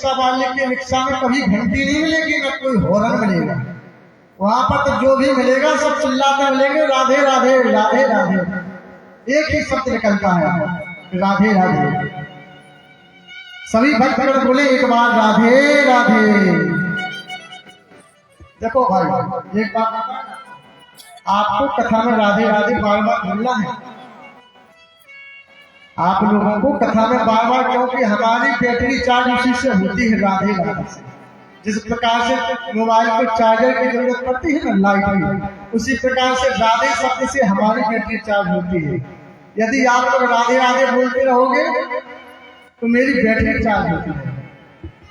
Rickshaw वाले के rickshaw में कभी घंटी नहीं मिलेगी, न कोई हॉर्न मिलेगा। वहां पर तो जो भी मिलेगा सब चिल्लाते मिलेंगे, राधे राधे राधे राधे, एक ही शब्द निकलता है, राधे राधे। सभी भक्तगण बोले एक बार राधे राधे। देखो भाई एक बात, आपको कथा में राधे राधे बार बार बोलना है, आप लोगों को कथा में बार बार, क्योंकि हमारी बैटरी चार्ज उसी से होती है, राधे राधे से। जिस प्रकार से मोबाइल को चार्जर की जरूरत पड़ती है ना, लाइट की, उसी प्रकार से राधे शब्द से हमारी बैटरी चार्ज होती है। यदि आप लोग राधे राधे बोलते रहोगे तो मेरी बैटरी चार्ज होती है।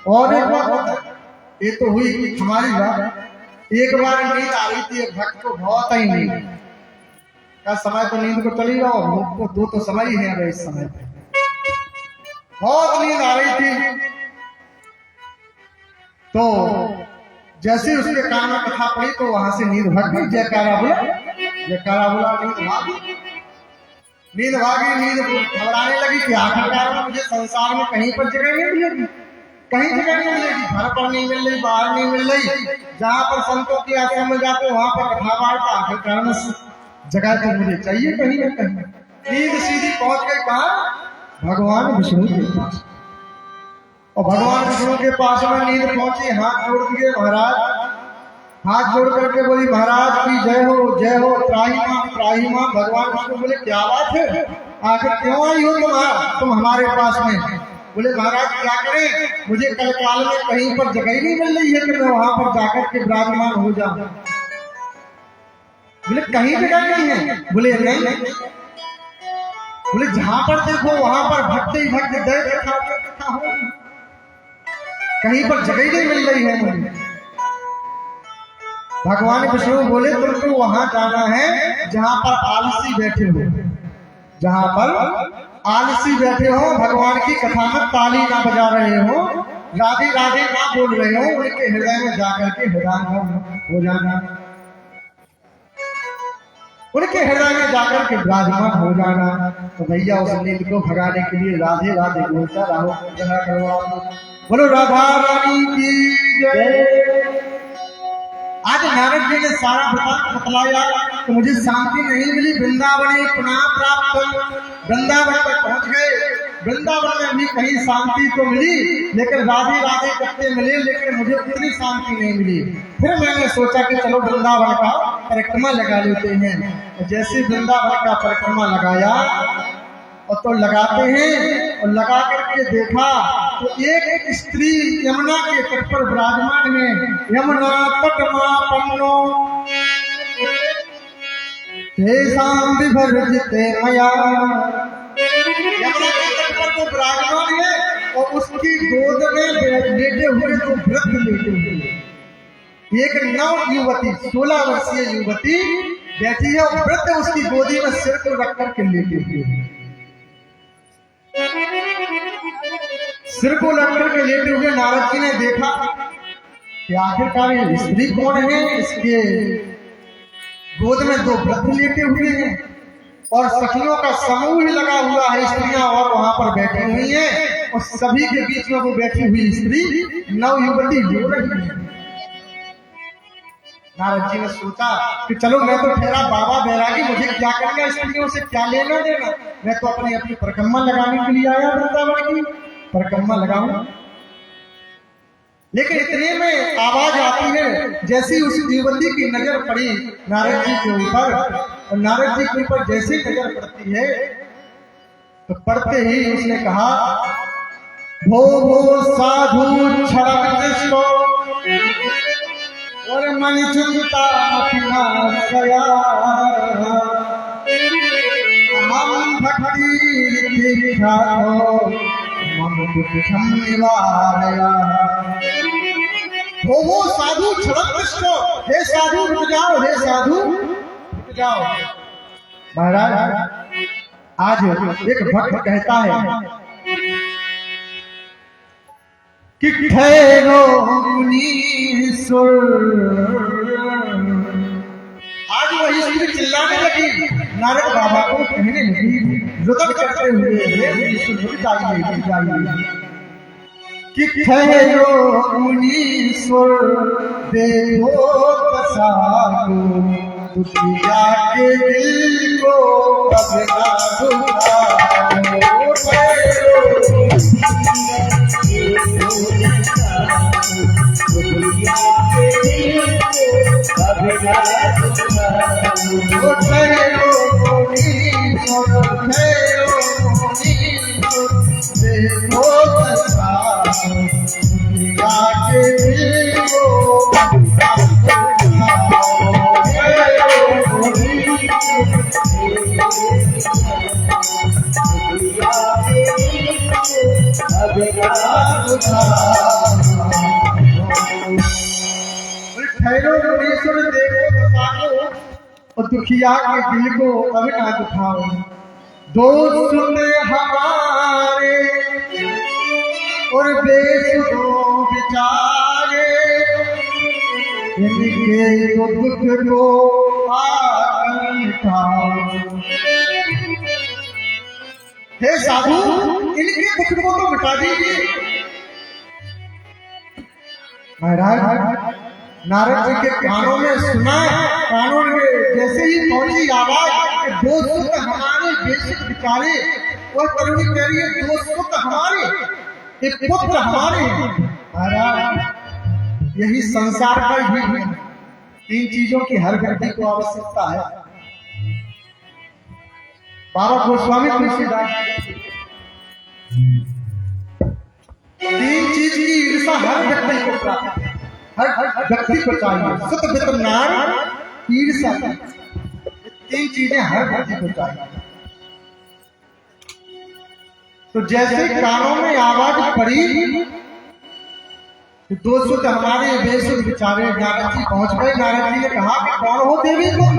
और एक बात, ये तो हुई हमारी बात, एक बार नींद आ रही थी एक भक्त को, बहुत ही नींद का समय, तो नींद को चली जाओ, को दो तो समय ही है इस समय पे, बहुत नींद आ रही थी। तो जैसे उसके कान में कथा पड़ी तो वहां से नींद भाग गई, जयकारा बोला, जयकारा बोला, नींद भागी, नींद भागी, नींद घबराने लगी कि आखिरकार मुझे संसार में कहीं पर जगह नहीं मिलेगी, कहीं जगह नहीं मिलेगी, घर पर नहीं मिल रही, बाहर नहीं मिल रही, जहां पर संतों के आश्रम में जाते वहां पर कथा बांटता, आखिरकार जगह तो मुझे चाहिए कहीं ना कहीं। नींद सीधी पहुंच गई कहां? भगवान विष्णु के पास। और भगवान विष्णु के पास में नींद पहुंची, हाथ जोड़ दिए महाराज, हाथ जोड़ करके बोली महाराज की जय हो, जय हो, त्राही मां। भगवान विष्णु बोले क्या बात है, आखिर क्यों आई हो तुम हमारे पास में? बोले महाराज क्या करें, मुझे कल काल में कहीं पर जगह नहीं मिल रही है कि मैं वहां पर जाकर के विराजमान हो जाऊं। बोले कहीं जगह नहीं है? बोले नहीं। बोले जहां पर देखो वहां पर भक्त ही भक्त देखा हो, कहीं पर जगह नहीं मिल रही है मुझे। भगवान विष्णु बोले तुमको वहां जाना है जहां पर आलसी बैठे हो, जहां पर आलसी बैठे हो, भगवान की कथा में ताली ना बजा रहे हो, राधे राधे ना बोल रहे हो, उनके हृदय में जाकर के हृदय हो जाना, उनके हृदय में जाकर के विराजमान हो जाना। तो भैया उस नींद को भगाने के लिए राधे राधे बोलता रहो। बोलो राधा रानी की जय। आज नारद जी ने सारा बतलाया तो मुझे शांति नहीं मिली, वृंदावन पुनः प्राप्त, वृंदावन पर पहुंच गए। वृंदावन में भी कहीं शांति तो मिली, लेकिन राधे राधे करते मिले, लेकिन मुझे उतनी शांति नहीं मिली। फिर मैंने सोचा कि चलो वृंदावन का परिक्रमा लगा लेते हैं। जैसे वृंदावन का परिक्रमा लगाया और तो लगाते हैं, और लगा करके देखा तो एक स्त्री यमुना के तट पर विराजमान है। यमुना तटमापन्नो तेषां विभर्जिते मया। यमुना के तट पर वो विराजमान है और उसकी गोद में लेटे हुए तो वृद्ध लेटे हुए, एक नव युवती 16 वर्षीय युवती बैठी है और वृद्ध उसकी गोदी में सिर को रख करके लेटे हुए, सिर को लग करके लेटे हुए। नारद जी ने देखा कि आखिरकार ये स्त्री कौन है, इसके गोद में दो वृद्ध लेटे हुए हैं और सखियों का समूह ही लगा हुआ है, स्त्रियां और वहां पर बैठी हुई हैं, और सभी के बीच में वो बैठी हुई स्त्री नव युवती रो रही है। नारद जी ने सोचा कि चलो मैं तो ठहरा बाबा बैरागी, मुझे क्या करना, स्त्रियों से क्या लेना देना, मैं तो अपनी परिक्रमा लगाने के लिए आया, वृंदावन की परिक्रमा लगाऊं। लेकिन इतने में आवाज आती है, जैसी उस युवती की नजर पड़ी नारद जी के ऊपर, और नारद जी के ऊपर जैसी नजर पड़ती है तो पढ़ते ही उसने कहा, भो भो साधु क्षण और मन चुनता गया, हम भक्ति दीक्षा को मम दुखम निवारया। वो साधु क्षण, हे साधु रुक जाओ, हे साधु रुक जाओ। महाराज आज एक भक्त कहता है कि ठहरो मुनीश्वर, आज वही स्त्री चिल्लाने लगी, नारद बाबा को कहने लगी रुदन करते हुए, कि ठहरो मुनीश्वर देखो पसारो दुनिया के दिल को अपना दुखाओ ठहरो दुनिया के दिल को अपना दुखाओ ठहरो मुनीश्वर देखो पसारो दुनिया के दिल को ठहरो मुनीश्वर देखो पसारो और दुखिया के दिल को अब ना दुखाओ। दोस्त हमारे और बेसुधो बेचारे इनके दुख को आकर मिटाओ। हे साधु इनके दुख को तो मिटा दीजिए। महाराज नारद जी के कानों में सुना, कानों में जैसे ही पहुंची आवाज दोस्त हमारे बेसुध बेचारे और करुणी कह रही है दोस्त हमारे एक पुत्र हमारे। महाराज यही संसार का ही है। तीन चीजों की हर व्यक्ति को आवश्यकता है। बाबा गोस्वामी तुलसीदास तीन चीज की ईर्षा हर व्यक्ति को प्राप्त है, हर व्यक्ति को चाहिए। सुत वित्त नार ईर्षा, तीन चीजें हर व्यक्ति को चाहिए। तो जैसे कानों में आवाज पड़ी दोस्त हमारे बेसुध बेचारे नारद जी पहुंच गए। नारद जी ने कहा कि कौन हो देवी तुम?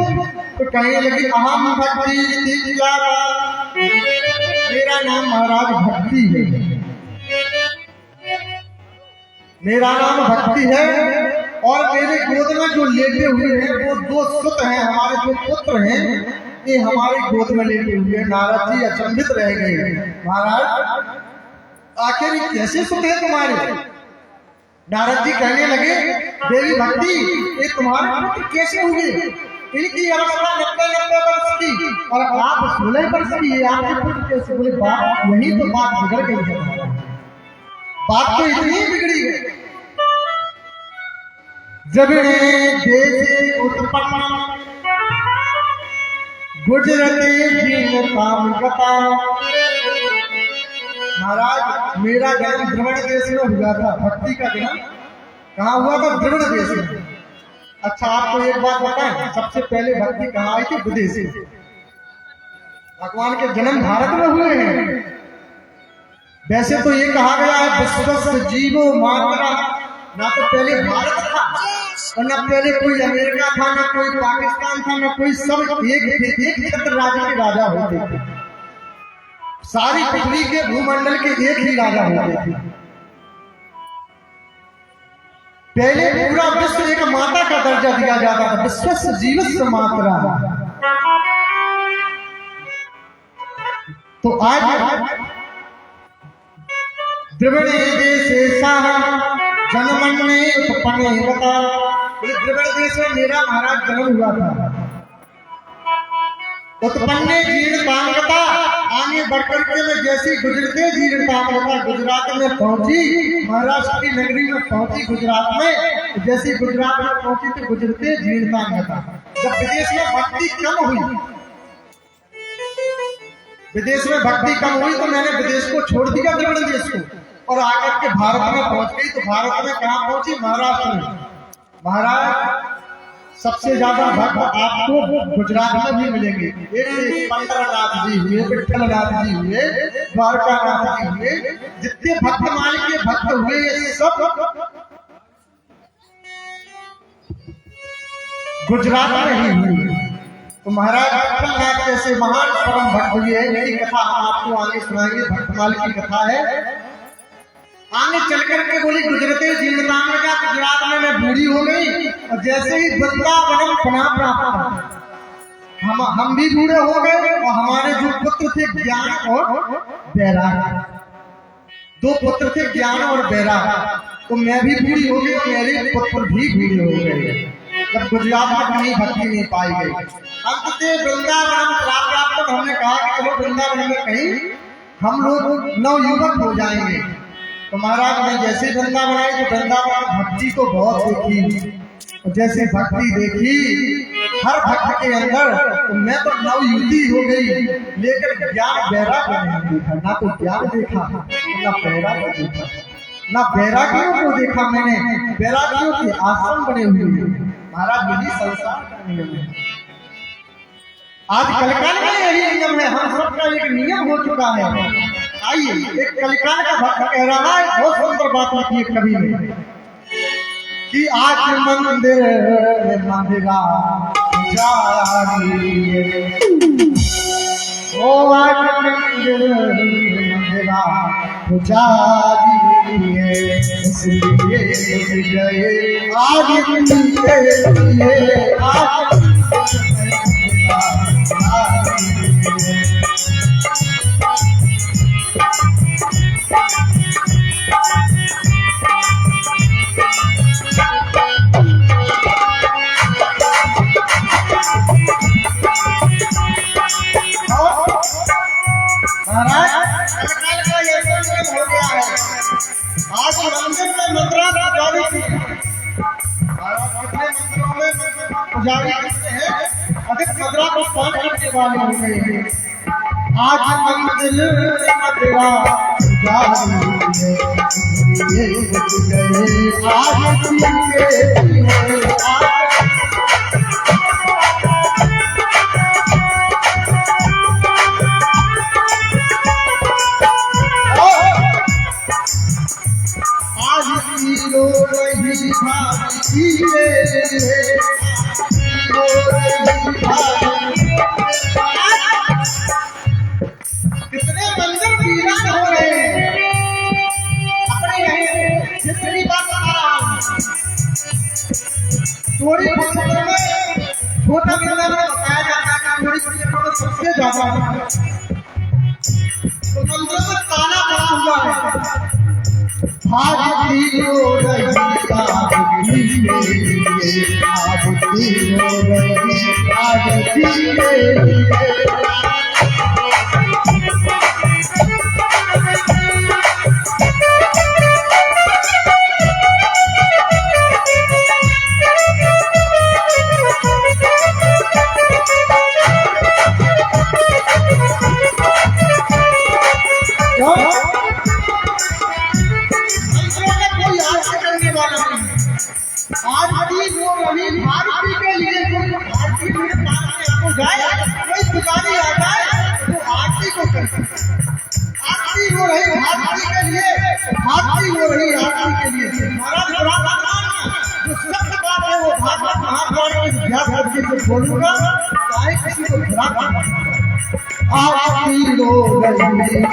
तो कहने लगी अहम भक्ति, मेरा नाम महाराज भक्ति है, मेरा नाम भक्ति है। और मेरे गोद में जो लेटे हुए हैं वो दो सुत हैं, हमारे जो पुत्र हैं ये हमारी गोद में लेटे हुए हैं। नारद जी अचंभित रह गए। महाराज आखिर कैसे सुत है तुम्हारे? नारद जी कहने लगे देवी भक्ति ये तुम्हारे पुत्र कैसे हुए? इनकी अवस्था 90 वर्ष की और आप 16 वर्ष की है, आपके पुत्र कैसे? बोले बात यही तो बात बिगड़ गई है। बात तो इतनी बिगड़ी है जब देश उत्पन्न गुजरते जीवन काम गता। महाराज मेरा जन्म द्रविड़ देश में हुआ था। भक्ति का जन्म कहाँ हुआ था? द्रविड़ देश में। अच्छा आपको एक बात बताएं, सबसे पहले भक्ति कहाँ आई थी? विदेश से। भगवान के जन्म भारत में हुए हैं। वैसे तो ये कहा गया है विश्वस्त जीवो मात्रा, ना तो पहले भारत था और ना पहले कोई अमेरिका था, ना कोई पाकिस्तान था, ना कोई, सब एक छत्र राज्य के राजा होते थे। सारी पृथ्वी के भूमंडल के एक ही राजा होते थे। पहले पूरा विश्व एक माता का दर्जा दिया जाता था, विश्वस्त जीवस्य मात्रा। तो आज द्रविड़ देश जन्मने उत्पन्न बता, द्रविड़ देश में मेरा महाराज जन्म हुआ था। उत्पन्न जीर्णतांगता, आगे बढ़कर के मैं जैसी गुजरते जीर्णतांगता गुजरात में पहुंची, महाराष्ट्र की नगरी में पहुंची गुजरात में, जैसी गुजरात में पहुंची तो गुजरते जीर्णतांगता। जब विदेश में भक्ति कम हुई, विदेश में भक्ति कम हुई तो मैंने विदेश को छोड़ दिया, द्रविड़ देश को, और आकर के भारत में पहुंच गई। तो भारत में कहाँ पहुंची? महाराष्ट्र में। महाराज सबसे ज्यादा भक्त आपको गुजरात में भी मिलेंगे। एक पंद्रहनाथ जी हुए, विठलनाथ जी हुए, द्वारकानाथ जी हुए, जितने भक्त मान के भक्त हुए ये सब गुजरात में ही हुए। तो महाराज विठलनाथ जैसे महान परम भक्त हुए हैं, यही कथा हम आपको आगे सुनाएंगे। भक्तमाल की कथा है। आगे चल करके बोली गुजरते जीर्णतांग का गुजरात में मैं बूढ़ी हो गई और जैसे ही वृंदावन पुनः प्राप्त हम भी बूढ़े हो गए और हमारे जो पुत्र थे ज्ञान और वैराग्य, दो पुत्र थे ज्ञान और वैराग। तो मैं भी बूढ़ी हो गई और मेरे पुत्र भी बूढ़े हो गए जब गुजरात में कहीं भक्ति नहीं पाई गई। अंततः वृंदावन प्राप्त हमने कहा कि चलो वृंदावन में कहीं हम लोग नवयुवक हो जाएंगे। तो महाराज ने जैसे वृंदावन आई तो वृंदावन भक्ति तो बहुत देखी, जैसे भक्ति देखी हर भक्त के अंदर, तो मैं तो नवयुवती हो गई, लेकिन ज्ञान वैराग नहीं देखा। ना तो ज्ञान देखा ना वैराग देखा, ना वैरागियों को देखा मैंने। वैरागियों के आश्रम बने हुए हैं महाराज, यही संसार का नियम है। आज कलिकाल में यही नियम है, हम सबका एक नियम हो चुका है। आइए एक कलिकाल का भक्त कह रहा है, बहुत सुंदर बात लिखी है कवि ने कि आज मंदिर मंदिरा ओ आज मंदिर मंदिरा पुजारी इसलिए आज आज मंदिर तेरा कितने मंदिर वीरान हो रहे हैं अपने यहीं। जितनी बात थोड़ी पुस्तकों में छोटा मिलने में बताया जाता है, थोड़ी पुस्तकों में सबसे ज्यादा तो मंदिरों में ताला पड़ा हुआ है। भागती हो रही भारती के लिए भारती मेरे पास आपको जाए कोई पुजारी आता है तो आरती को करते, आरती हो रही भारती के लिए, भारती हो रही आरती के लिए। महाराज जो सत्य बात है वो भागवत महाभारत के व्यास जी से बोलूंगा, चाहे किसी को आरती हो रही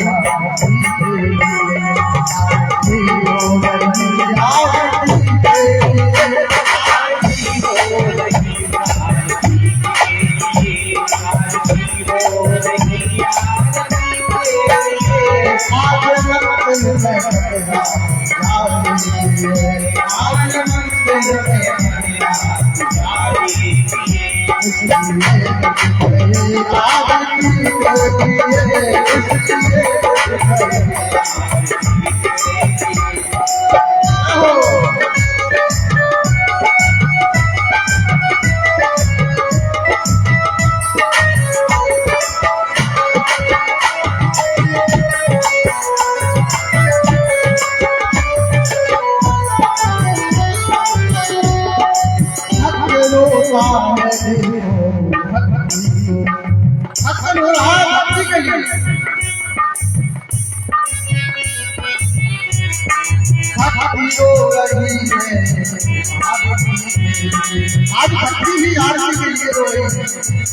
आज भक्ति भी आरती के लिए रो रही है।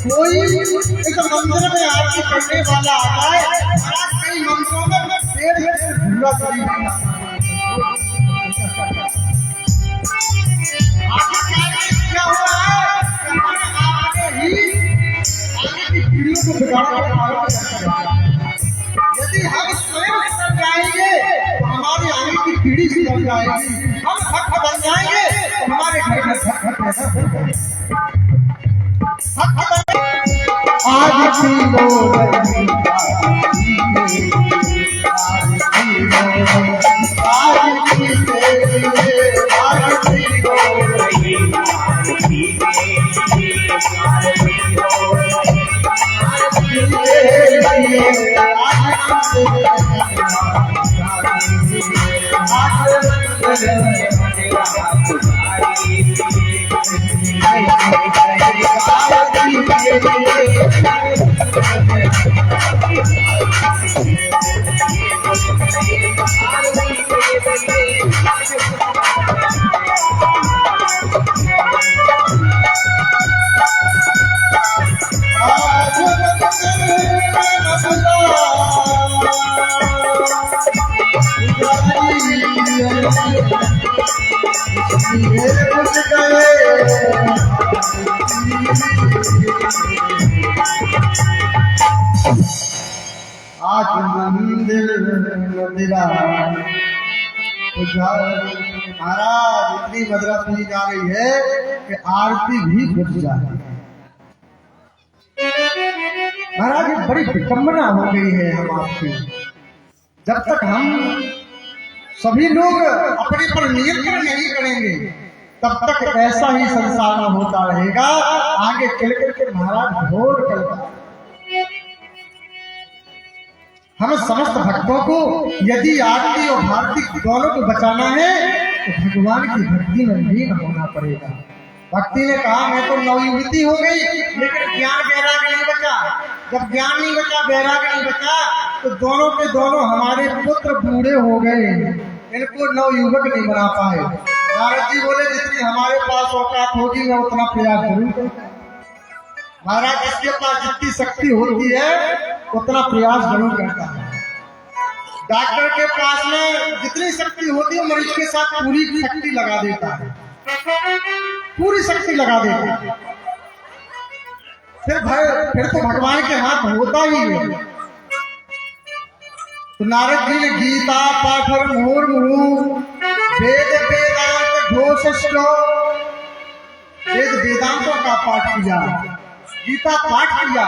कोई एक मंदिर में आरती करने वाला आता है, कई मंदिरों में पेड़ झूला करी क्या हो रहा है, आगे की पीढ़ियों को बिगाड़ने का यदि हम स्वयं जाएंगे जाएगी, हम भक्त बन जाएंगे तो हमारे घर में आज की आज मंदिर मंदिरा महाराज इतनी मदरा सुनी जा रही है कि आरती भी बुझ जा रही है। महाराज ये बड़ी विडंबना हो गई है हम आपकी। जब तक हम सभी लोग अपने पर नियंत्रण नहीं करेंगे तब तक ऐसा ही संसार में होता रहेगा। आगे चल करके महाराज घोर कल्पना। हम समस्त भक्तों को यदि आरती और भारती दोनों को बचाना है तो भगवान की भक्ति में लीन होना पड़ेगा। भक्ति ने कहा मैं तो नवयुवती हो गई लेकिन ज्ञान वैराग नहीं बचा। जब ज्ञान नहीं बचा, वैराग नहीं बचा तो दोनों के दोनों हमारे पुत्र बूढ़े हो गए, इनको नवयुवक नहीं बना पाए। नारद जी बोले जितनी हमारे पास औकात होगी मैं उतना प्रयास जरूर करूंगा। महाराज जिसके पास जितनी शक्ति होती है उतना प्रयास जरूर करता है। डॉक्टर के पास में जितनी शक्ति होती है मरीज के साथ पूरी शक्ति लगा देता है, पूरी शक्ति लगा देता है। फिर तो भगवान के हाथ होता ही है। तो नारद जी ने गीता पाठर मुहुर्मुहु वेद वेदांत घोषष्टो, वेद वेदांतों का पाठ किया, गीता पाठ किया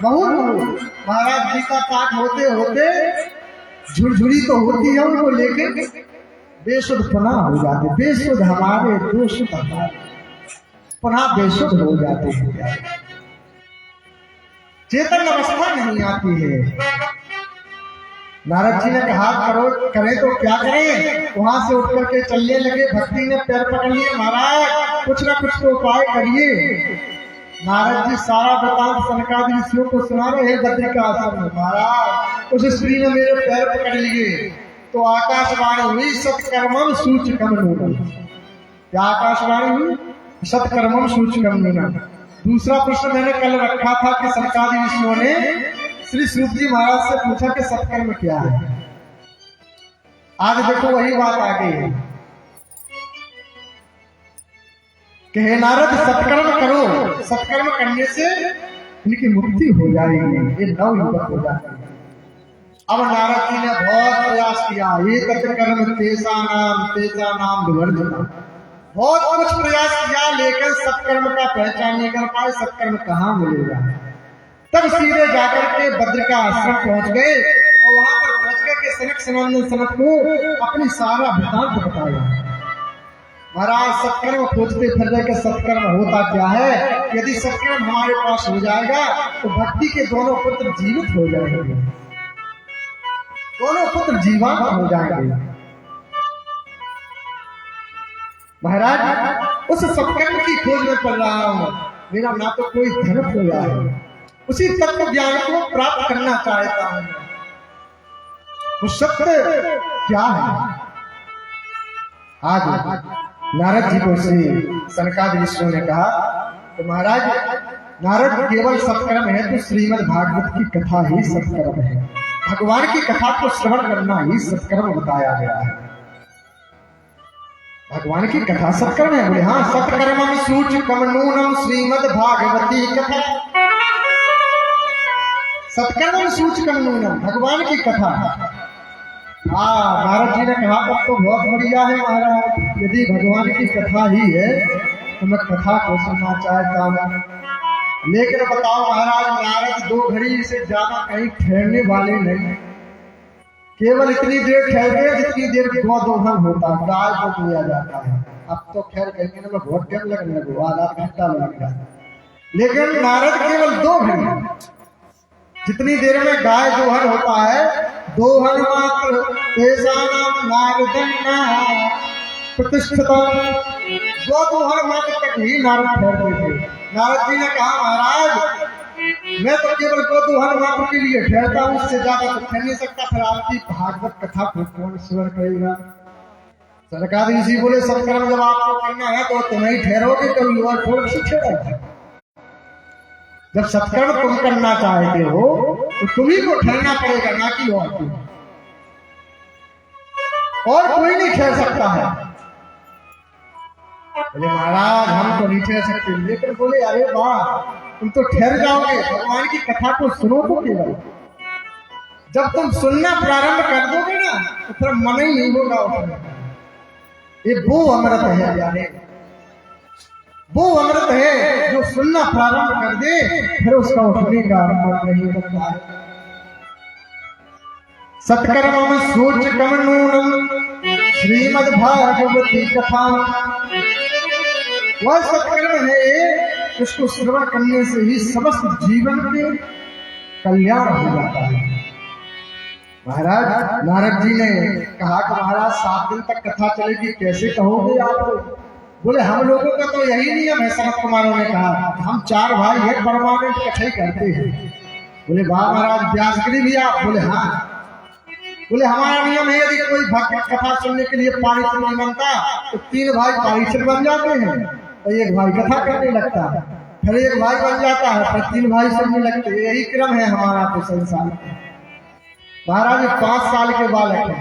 मुहुर्मुहु। महाराज गीता पाठ होते होते झुरझुरी तो होती है उनको लेकिन बेसुध पुनः हो जाते, बेसुध हमारे दोषुध पुनः बेसुध हो जाते हैं, चेतन अवस्था नहीं आती है। नारद जी ने कहा करो करें तो क्या करें। वहां से उठ करके चलने लगे। भक्ति ने पैर पकड़ लिए, महाराज कुछ ना कुछ तो उपाय करिए। नारद जी सारा वृतांत सनकादि ऋषियों को सुना रहे हैं बद्रिका आश्रम में। महाराज उस स्त्री ने मेरे पैर पकड़ लिए तो आकाशवाणी हुई सत्कर्मम सूचकम नूनम। क्या आकाशवाणी हुई? सत्कर्मम सूचकम नूनम। दूसरा प्रश्न मैंने कल रखा था कि सनकादि ऋषियों ने श्री सूत जी महाराज से पूछा कि सत्कर्म क्या है। आज देखो वही बात आ गई है कि हे नारद सत्कर्म करो, सत्कर्म करने से इनकी मुक्ति हो जाएगी, ये नवयुवक हो जाएंगे। अब नारद जी ने बहुत प्रयास किया, ये कर्म तेजा नाम विवर्जना, बहुत कुछ प्रयास किया लेकिन सत्कर्म का पहचान नहीं कर पाए। सत्कर्म कहाँ मिलेगा? तब सीधे जाकर के बद्रिका आश्रम पहुंच गए और वहां पर पहुंच गए सनक सनंदन सनत को अपनी सारा वृतांत बताया। महाराज सत्कर्म खोजते फिर रहे कि सत्कर्म होता क्या है। यदि सत्कर्म हमारे पास हो जाएगा तो भक्ति के दोनों पुत्र जीवित हो जाएंगे, दोनों पुत्र जीवंत हो जाएंगे। महाराज उस सत्कर्म की खोज में पड़ रहा हूं। मेरा ना तो कोई धन खोया है, उसी तत्व ज्ञान को प्राप्त करना चाहता हूं। वो सत्य क्या है? आज नारद जी को श्री सनकादि ऋषियों ने कहा तो महाराज नारद केवल सत्कर्म है तो श्रीमद् भागवत की कथा ही सत्कर्म है। भगवान की कथा को श्रवण करना ही सत्कर्म बताया गया है। भगवान की कथा सत्कर्म है। बोले हाँ, सत्कर्मम सूचकम नूनम श्रीमद् भागवती कथा। सत्कर्म सूचकम नूनम, भगवान की कथा हाँ, नारद जी ने कहा तब तो बहुत बढ़िया है महाराज, यदि भगवान की कथा ही है तो मैं कथा को सुनना चाहता हूँ। लेकिन बताओ महाराज, नारद 2 घड़ी से ज्यादा कहीं ठहरने वाले नहीं, केवल इतनी देर ठहरे जितनी देर गोदोहन होता, गाय को दिया जाता है। अब तो खैर कहीं ना बहुत टाइम लगने लगे, आधा घंटा लग गया, लेकिन नारद केवल 2 घड़ी, जितनी देर में गाय दोहन होता है, दोहन मात्र ऐसा नाम नारदन्ना प्रतिष्ठितम, दोहन मात्र तक ही नारद ठहरते थे। नारद जी ने कहा महाराज मैं तो केवल दोहन मात्र के लिए ठहरता हूँ, उससे ज्यादा तो ठहर नहीं सकता, फिर आपकी भागवत कथा को कौन स्वर करेगा। सरकार इसी बोले सत्कर्म जब आपको करना है तो तुम ही ठहरोगे, कभी और थोड़ा सी ठहरेगा। जब सत्कर्म तुम करना चाहते हो तो तुम्ही को ठहरना पड़ेगा, ना कि और कोई नहीं ठहर सकता है। बोले महाराज हम तो नहीं ठहर सकते, लेकिन बोले अरे वाह तुम तो ठहर जाओगे, भगवान की कथा को सुनो तो केवल, जब तुम सुनना प्रारंभ कर दोगे ना तो फिर मन ही नहीं होगा उसमें। ये वो अमृत है यानी, वो अमृत है जो सुनना प्रारंभ कर दे फिर उसका उठने का मन नहीं करता है। सत्कर्म सोच कमनूनम श्रीमद् भागवती कथा, वह सत्कर्म है उसको श्रवण करने से ही समस्त जीवन के कल्याण हो जाता है। महाराज नारद जी ने कहा कि महाराज 7 दिन तक कथा चलेगी, कैसे कहोगे आप? बोले हम लोगों का तो यही नियम है। सनत कुमारों ने कहा हम 4 भाई हैं, परमानेंट कथा ही करते हैं। बोले वाह महाराज, व्यासगिरी भी आप? बोले हाँ। बोले हमारा नियम है यदि कोई भक्त कथा सुनने के लिए पारिषद नहीं बनता तो 3 भाई पारिषद बन जाते हैं, तो 1 भाई कथा करने लगता है, फिर 1 भाई बन जाता है, फिर 3 भाई सुनने लगते हैं। यही क्रम है हमारा तो संसार। महाराज 5 साल के बालक है,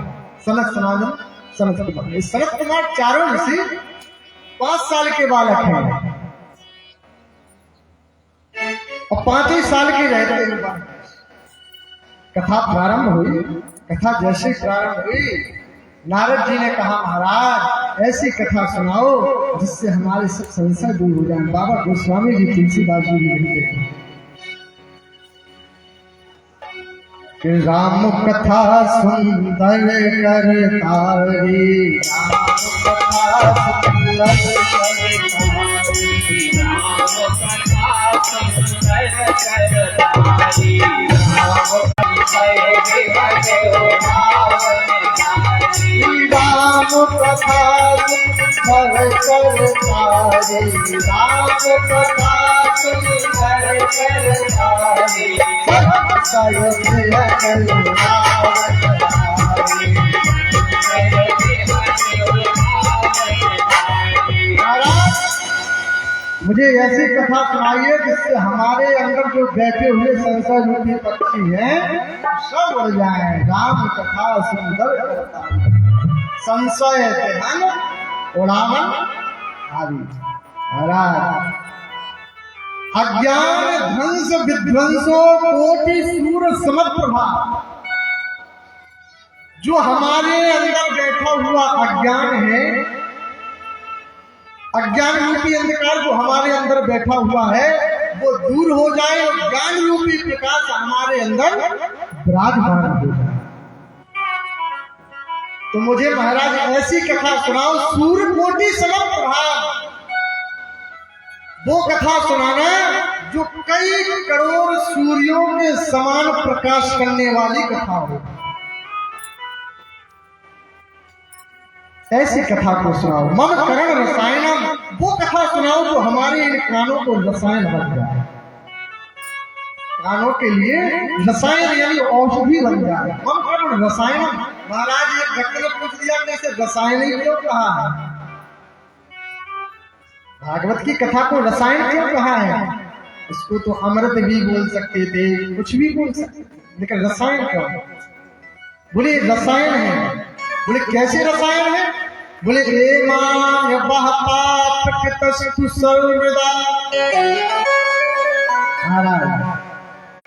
सनत सनातन सनत कुमार। सनत कुमार चारों में से 5 साल के बालक हैं और 5 ही साल के रहते हैं। कथा प्रारंभ हुई। कथा जैसे प्रारंभ हुई नारद जी ने कहा महाराज ऐसी कथा सुनाओ जिससे हमारे सब संशय दूर हो जाए। बाबा गोस्वामी जी तुलसीदास जी भी लिखते हैं कि राम कथा सुंदर करतारी, राम कथा सुंदर करतारी, राम कथा सुंदर करतारी, राम कथा सुंदर करतारी, मुझे ऐसी कथा सुनाइए जिससे हमारे अंदर जो बैठे हुए संशय रूपी पक्षी हैं सब उड़ जाए। राम कथा सुंदर करतारी, संशय उड़ावन आदि। महाराज अज्ञान ध्वंस विध्वंसो कोटि सूर समप्रभा, जो हमारे अंदर बैठा हुआ अज्ञान है, अज्ञान रूपी अंधकार जो हमारे अंदर बैठा हुआ है वो दूर हो जाए और ज्ञान रूपी प्रकाश हमारे अंदर विराजमान हो जाए। तो मुझे महाराज ऐसी कथा सुनाओ सूर्य कोटि समप्रभा, वो कथा सुनाना जो कई करोड़ सूर्यों के समान प्रकाश करने वाली कथा हो। ऐसी कथा को सुनाओ। मम करण रसायनम, वो कथा सुनाओ जो हमारे इन कानों को रसायन बन जाए, कानों के लिए रसायन यानी औषधि बन जाए। मम करण रसायनम। महाराज एक भक्त ने पूछ दिया कैसे रसायन ही क्यों कहा है, भागवत की कथा को रसायन क्यों कहा है? इसको तो अमृत भी बोल सकते थे, कुछ भी बोल सकते थे, लेकिन रसायन क्यों? बोले रसायन है। बोले कैसे रसायन है? बोले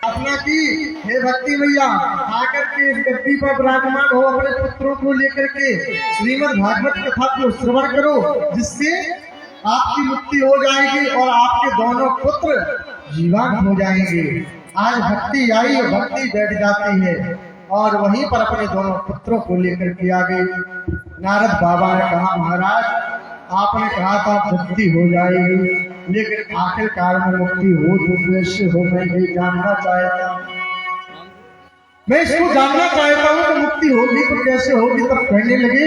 अपना घोषणा की, हे भक्ति मैया आकर के इस गद्दी पर विराजमान हो, अपने पुत्रों को लेकर के श्रीमद् भागवत कथा को श्रवण करो, जिससे आपकी मुक्ति हो जाएगी और आपके दोनों पुत्र जीवन हो जाएंगे। आज भक्ति आई और भक्ति बैठ जाती है और वहीं पर अपने दोनों पुत्रों को लेकर के आ गई। नारद बाबा ने कहा, महाराज आपने कहा था मुक्ति हो जाएगी, लेकिन आखिरकार में मुक्ति हो तो कैसे हो, मैं ये जानना चाहता हूँ, मैं इसको जानना चाहता हूँ कि मुक्ति होगी तो कैसे होगी। तब कहने लगे,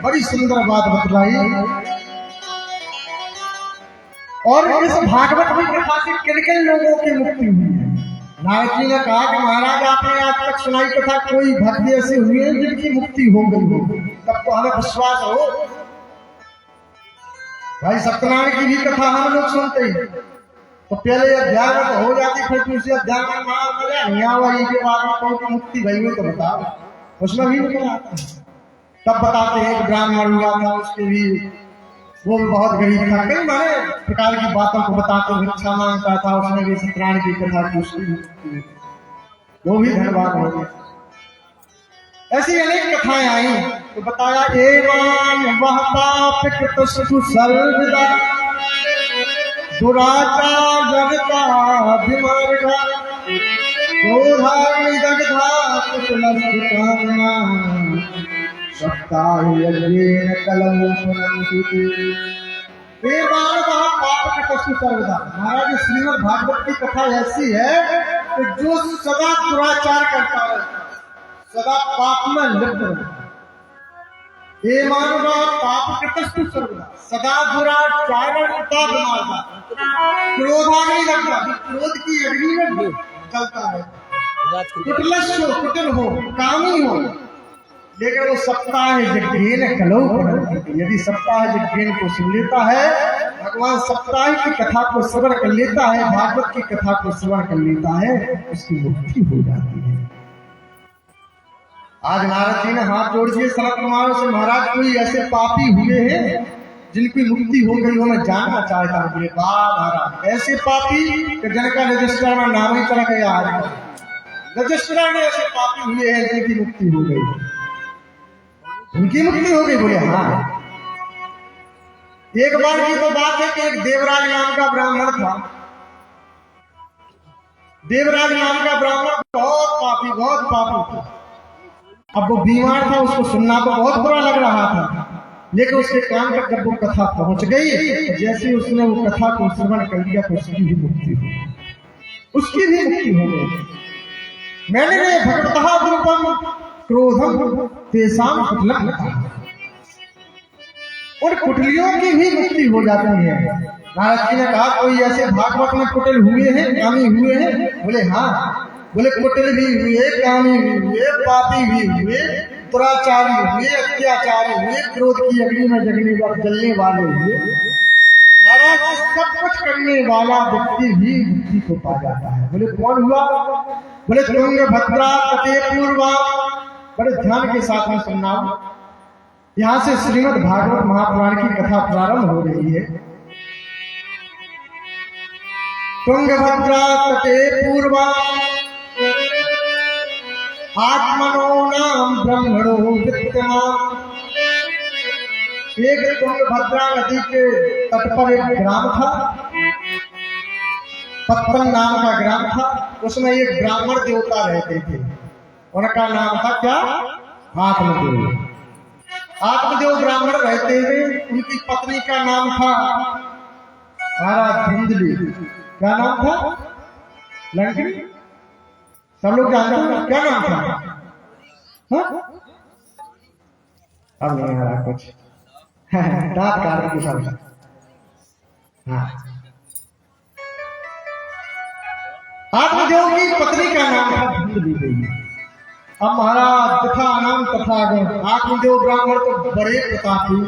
बड़ी सुंदर बात बतलाई। और इस भागवत की कथा से किन किन लोगों की मुक्ति हुई है? नारद जी ने कहा कि महाराज आपने आज तक सुनाई कथा, कोई भक्त ऐसे हुए हैं जिनकी मुक्ति हो गई हो, तब तो हमें विश्वास हो। भाई सत्यनारायण की भी कथा हम लोग सुनते हैं तो पहले अध्याय में तो हो जाती, फिर दूसरे अध्याय में वही के बाद में कौन की मुक्ति भई हुई तो बताओ, उसमें भी निकल आता है। तब बताते हैं कि ब्राह्मण हुआ था, उसके भी वो भी बहुत गरीब था, कई बड़े प्रकार की बातों को बताते भिक्षा मांगता था, उसमें भी सत्यनारायण की कथा की, वो भी धनवान हो गया। ऐसी अनेक कथाएं आई तो बताया, एवान वह पापिक तुष्टु सर्वदा दुराचार जगता विमार्गा क्रोधाग्नि दग्धा कुशलस्थिताना सप्ताह यज्ञेन कलम पुनन्ति। पाप के पशु सर्वदा। महाराज श्रीमद् भागवत की कथा ऐसी है कि जो सदा दुराचार करता है, सदा पाप में लिप्त रहता है, पाप के पशु सर्वदा, सदा दुराचार करता है, क्रोधाग्नि लगता, क्रोध की अग्नि में चलता है, कुटिल हो, कामी हो, लेकिन वो सप्ताह यज्ञेन कलौ, यदि सप्ताह यज्ञेन को सुन लेता है, भगवान सप्ताह की कथा को श्रवण कर लेता है, भागवत की कथा को श्रवण कर लेता है, उसकी मुक्ति हो जाती है। आज नारद जी ने हाथ जोड़ दिए सनत कुमार से, महाराज कोई ऐसे पापी हुए हैं जिनकी मुक्ति हो गई हो, मैं जानना चाहता हूँ। बोले वाह महाराज, ऐसे पापी कि जिनका रजिस्टर में नाम ही चला गया, आज रजिस्टर में ऐसे पापी हुए हैं जिनकी मुक्ति हो गई, उनकी मुक्ति हो गई। बोले हाँ। एक बार की तो बात है कि एक देवराज नाम का ब्राह्मण था। देवराज नाम का ब्राह्मण बहुत पापी था। अब वो बीमार था, उसको सुनना तो बहुत बुरा लग रहा था, लेकिन उसके कान तक जब वो कथा पहुंच गई, जैसे उसने वो कथा को श्रवण कर लिया तो उसकी भी मुक्ति हो गई, उसकी भी मुक्ति हो गई। मैंने भगवतः रूपम क्रोधम तेसाम कुटिलम, उन कुटिलियों की भी मुक्ति हो जाती है। नारद जी ने कहा, कोई ऐसे भागवत में कुटिल हुए हैं, कामी हुए हैं? बोले हाँ। बोले कुटिल भी हुए, कामी भी हुए, पापी भी हुए, दुराचारी हुए, अत्याचारी हुए, क्रोध की अग्नि में जलने वाले हुए, महाराज सब कुछ करने वाला व्यक्ति भी मुक्ति को पा जाता है। बोले कौन हुआ? बोले तुंगभद्रा तटे पूर्वा। बड़े ध्यान के साथ में सुनना, यहाँ से श्रीमद् भागवत महापुराण की कथा प्रारंभ हो रही है। तुंगभद्रा तटे पूर्वा आत्मनो नाम ब्रह्मणो विद्यमान। एक तुंगभद्रा नदी के तट पर एक ग्राम था, पत्तन नाम का ग्राम था। उसमें एक ब्राह्मण देवता रहते थे, उनका नाम था क्या? आत्मदेव। आत्मदेव ब्राह्मण रहते थे, उनकी पत्नी का नाम था महाराज धुंधली। क्या नाम था? लंकनी। सब लोग जानते हैं क्या नाम था? अब नहीं आ रहा कुछ, दांत काट के सब। हाँ, आत्मदेव की पत्नी का नाम था धुंधली देवी। अब महाराज तथा नाम तथा आत्मदेव ब्राह्मण तो बड़े प्रतापी,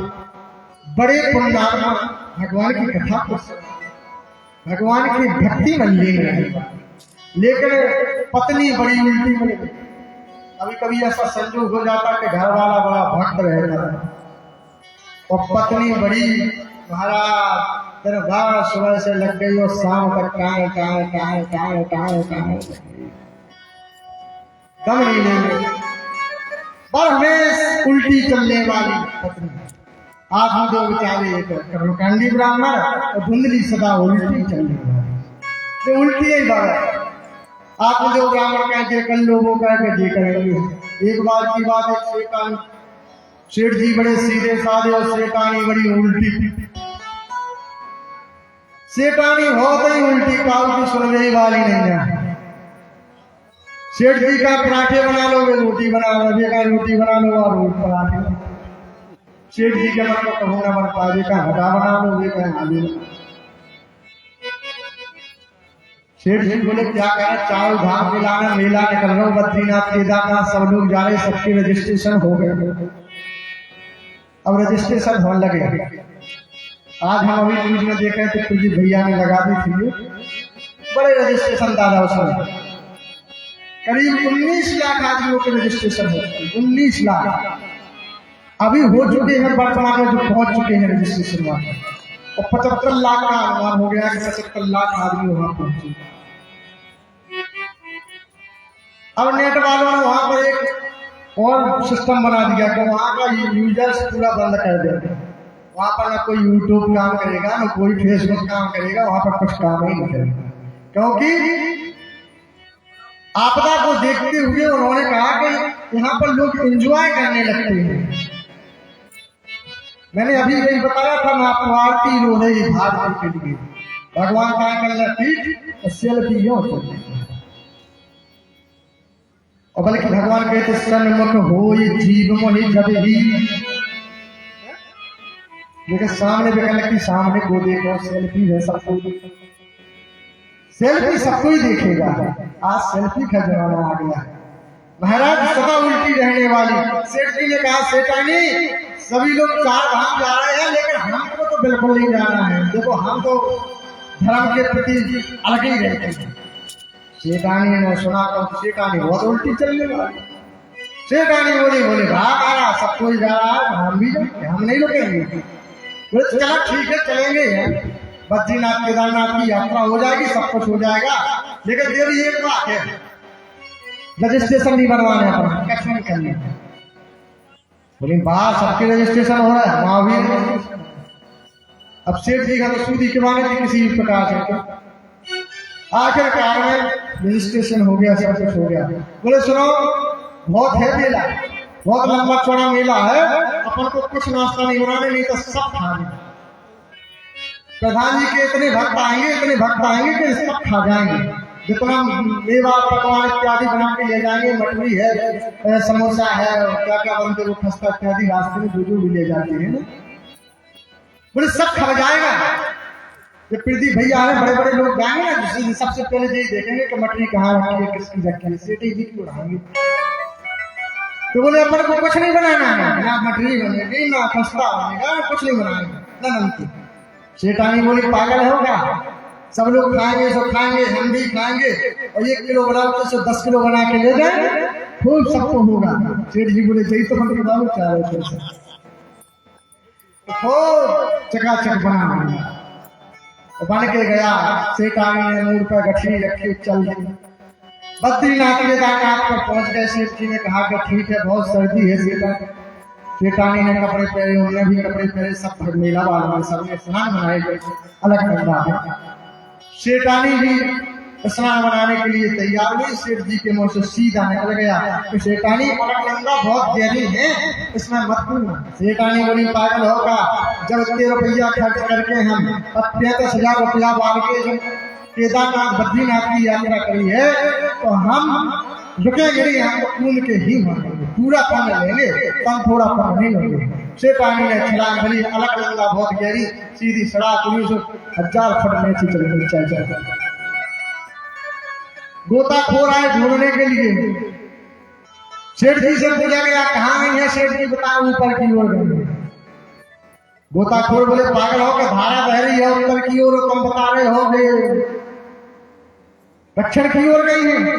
बड़े पुण्यात्मा, भगवान की कथा को, भगवान की भक्ति में लीन रहे, लेकिन पत्नी बड़ी उल्टी बनी। कभी कभी ऐसा संजोग हो जाता कि घर वाला बड़ा भक्त रहता है और पत्नी बड़ी महाराज दरबार सुबह से लग गई और शाम तक काहे दम नहीं लेंगे। पर हमें उल्टी चलने वाली पत्नी आप दो बेचारे कर्मकांडी ब्राह्मण और धुंधली सदा उल्टी चलने वाली, तो उल्टी ही बात। आप जो ब्राह्मण कहते कल लोगों का ये करेंगे। एक बार की बात है, शेतानी सेठ जी बड़े सीधे साधे और शेतानी बड़ी उल्टी। शेतानी बहुत ही उल्टी, काल की सुनने वाली नहीं है। सेठ जी का पराठे बना लो, वे रोटी बना लो, वे का रोटी बना लो और रोट पराठे। सेठ जी के मन को कहूँ ना बन पाए, का हटा बना लो, वे का आलू। सेठ जी बोले क्या करें, चावल धाम मिलाना, मेला निकल रहा हूँ, बद्रीनाथ केदारनाथ सब लोग जा रहे, सबके रजिस्ट्रेशन हो गए। अब रजिस्ट्रेशन होने लगे। आज हम अभी न्यूज में देखे थे, कुछ भैया ने लगा दी थी बड़े रजिस्ट्रेशन दादा, उसमें करीब 19 लाख आदमियों के रजिस्ट्रेशन हो चुके। 19 लाख अभी हो चुके हैं, वर्तमान में जो पहुंच चुके हैं रजिस्ट्रेशन वहां, और 75 लाख का अनुमान हो गया कि 75 लाख आदमी वहां पहुंचे। अब नेट वालों ने वहां पर एक और सिस्टम बना दिया कि वहां का यूजर्स पूरा बंद कर देंगे। वहां पर ना कोई यूट्यूब काम करेगा, ना कोई फेसबुक काम करेगा, वहां पर कुछ काम ही नहीं करेगा। क्योंकि आपदा को देखते हुए उन्होंने कहा कि यहाँ पर लोग एंजॉय करने लगते हैं। मैंने अभी यही बताया था ना, आपको आरती रो रही भारती के लिए भगवान का करना पीठ और सेल्फी क्यों चलती, और बल्कि भगवान कहते सन्मुख हो ये जीव मोहि जब ही, लेकिन सामने देखने की सामने को देखो, सेल्फी है सबको, सेल्फी सबको ही देखेगा। आज सेल्फी का जमाना आ गया है। महाराज सदा उल्टी रहने वाली। सेठ जी ने कहा सेठानी सभी लोग 4 धाम जा रहे हैं, लेकिन हमको तो बिल्कुल नहीं जाना है। देखो हम तो धर्म के प्रति अलग ही रहते हैं। सेठानी ने सुना तो सेठानी बहुत उल्टी चलने वाली। सेठानी बोले भाग सब कोई जा रहा है, हम भी जाएंगे, हम नहीं रुकेंगे। बोले चलो ठीक है चलेंगे, बद्रीनाथ केदारनाथ की यात्रा हो जाएगी, सब कुछ हो जाएगा, लेकिन देवी एक बात है, रजिस्ट्रेशन नहीं बनवाने अपना, कैसे नहीं करने। बोले बाहर सबके रजिस्ट्रेशन हो रहा है, वहां भी। अब सेठ जी का तो सूदी के माने थी किसी भी प्रकार से, आखिरकार में रजिस्ट्रेशन हो गया, सब कुछ हो गया। बोले सुनो बहुत है मेला, बहुत लंबा चौड़ा मेला है, अपन को कुछ नाश्ता नहीं बनाने, नहीं तो सब खाने। प्रधान जी के इतने भक्त आएंगे कि सब खा जाएंगे। जितना मेवा पकवान इत्यादि बना के ले जाएंगे, मटरी है, समोसा है, क्या क्या बनते वो खस्ता इत्यादि रास्ते में जो भी ले जाते हैं, बोले सब खा जाएगा। ये प्रदीप भैया है, बड़े बड़े लोग जाएंगे ना, सबसे पहले यही देखेंगे कि मटरी कहाँ रखी है, किसकी रखी है, सेठी जी की उड़ाएंगे। तो बोले अपन को कुछ नहीं बनाना है, ना मटरी बनेगी, ना खस्ता बनेगा, कुछ नहीं बनाएंगे, ना नमकीन। सेठानी बोली पागल हो क्या, सब लोग खाएंगे, सब खाएंगे, हम भी खाएंगे, और 1 किलो बनाओ तो 10 किलो बना के ले जाए, खूब सबको होगा। सेठ जी बोले जय तो बन बताओ क्या चकाचक बना बन के गया। सेठानी ने मूड पर गठरी रखी, चल दी। बद्रीनाथ केदारनाथ पर पहुंच गए। सेठ जी ने कहा कि ठीक है बहुत सर्दी है। सेठानी ने कपड़े पहने, उन्होंने भी कपड़े पहने, सब मेला वाला सबने स्नान बनाए गए अलग अलग। सेठानी भी स्नान बनाने के लिए तैयार हुई। सेठ जी के मुंह से सीधा निकल गया कि सेठानी अलकनंदा बहुत गहरी है, इसमें मत पूछना। सेठानी बोली पागल होगा, जब 13 रुपया खर्च करके हम 35,000 रुपया बाल के केदारनाथ बद्रीनाथ की यात्रा करी है, तो हम रुकेंगे नहीं, हमको पूर्ण के ही मानेंगे, पूरा पानी लेंगे, कम थोड़ा पानी नहीं लेंगे। सेठानी ने छलांग भरी, अलकनंदा बहुत गहरी, सीधी सड़क 1000 फुट नीचे चली चाहे। गोताखोर आए ढूंढने के लिए। सेठ जी से पूछा गया कहाँ गई है, सेठ जी बताओ ऊपर की ओर गई। गोताखोर बोले पागल हो के धारा बह रही है उत्तर की ओर, तुम बता रहे हो दक्षिण की ओर गई है।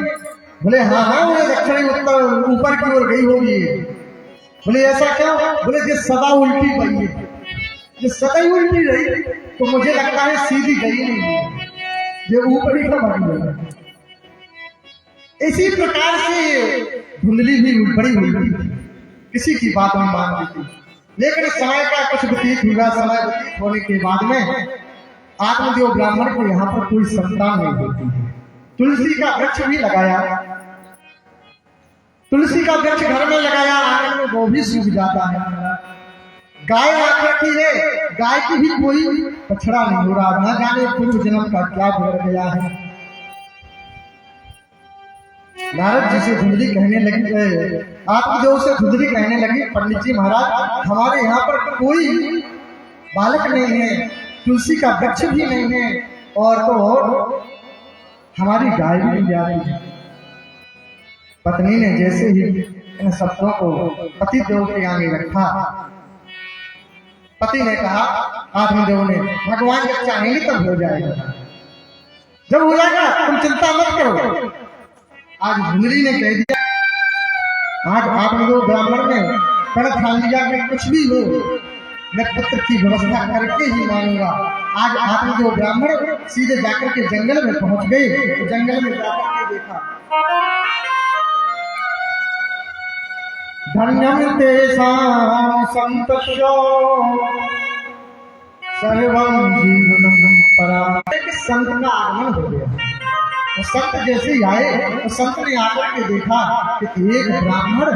बोले हाँ वो दक्षिणी उत्तर ऊपर की ओर गई होगी। बोले ऐसा क्यों? बोले जिस सदा उल्टी गई है, जिस सदा ही उल्टी रही तो मुझे लगता है सीधी गई नहीं है, ये ऊपर ही का बनी है। इसी प्रकार से धुंधली भी बड़ी हुई थी, किसी की बात नहीं मान थी। लेकिन समय का कुछ व्यतीत हुआ। समय व्यतीत होने के बाद में आत्मदेव ब्राह्मण को यहाँ पर कोई संतान नहीं होती है। तुलसी का वृक्ष भी लगाया, तुलसी का वृक्ष घर में लगाया, आंगन में वो भी सूख जाता है। गाय आकर की है, गाय की भी कोई बछड़ा नहीं हो रहा, न जाने पूर्व जन्म का क्या बिगड़ गया है। नारद जी से धुंधली कहने लगी, आत्मदेव से धुंधली कहने लगी, पंडित जी महाराज हमारे यहाँ पर कोई बालक नहीं है, तुलसी का वृक्ष भी नहीं है, और तो हमारी गाय भी नहीं जाती है। पत्नी ने जैसे ही इन शब्दों को पति देव के आगे रखा, पति ने कहा, आत्मदेव ने, भगवान जब चाहेंगे तब हो जाएगा, जब हो जाएगा तुम चिंता मत करो। आज धुंधली ने कह दिया, आज आत्मदेव ब्राह्मण ने प्रण ठान लिया कि कुछ भी हो मैं पुत्र की व्यवस्था करके ही मानूंगा। आज आत्मदेव ब्राह्मण सीधे जाकर के जंगल में पहुंच गए। तो जंगल में जाकर के देखा, धन्यं तेषां सन्तोषो सर्वं जीवनं पराम्। एक संत का आगमन हो गया। तो संत जैसे ही आए तो संत ने आकर के देखा कि एक ब्राह्मण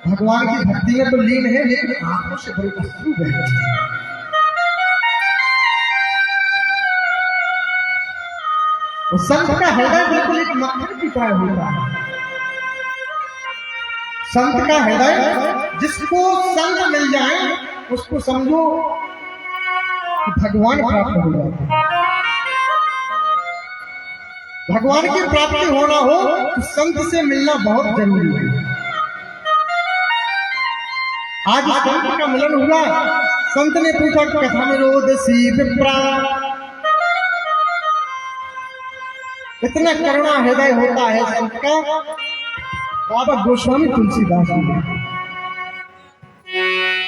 भगवान की भक्ति में तो लीन है, लेकिन आंखों से बड़े अश्रु बह रहे हैं। तो संत का हृदय बिल्कुल एक मक्खन की तरह होता है। संत का हृदय, जिसको संत मिल जाए उसको समझो कि भगवान प्राप्त हो जाए। भगवान की प्राप्ति होना हो तो संत से मिलना बहुत जरूरी है। आज संत का मिलन हुआ। संत ने पूछा, कथा में रोदसी विप्रा, इतना करुणा हृदय होता है संत का। बाबा गोस्वामी तुलसीदास जी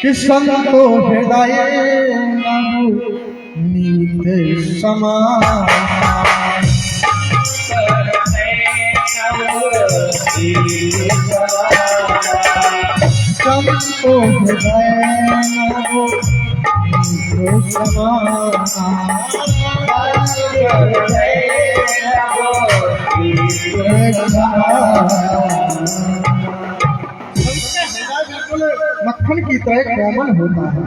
कि संतो हृदय नीत समान, संतो हृदय नीत समान, मक्खन की तरह कोमल होता है।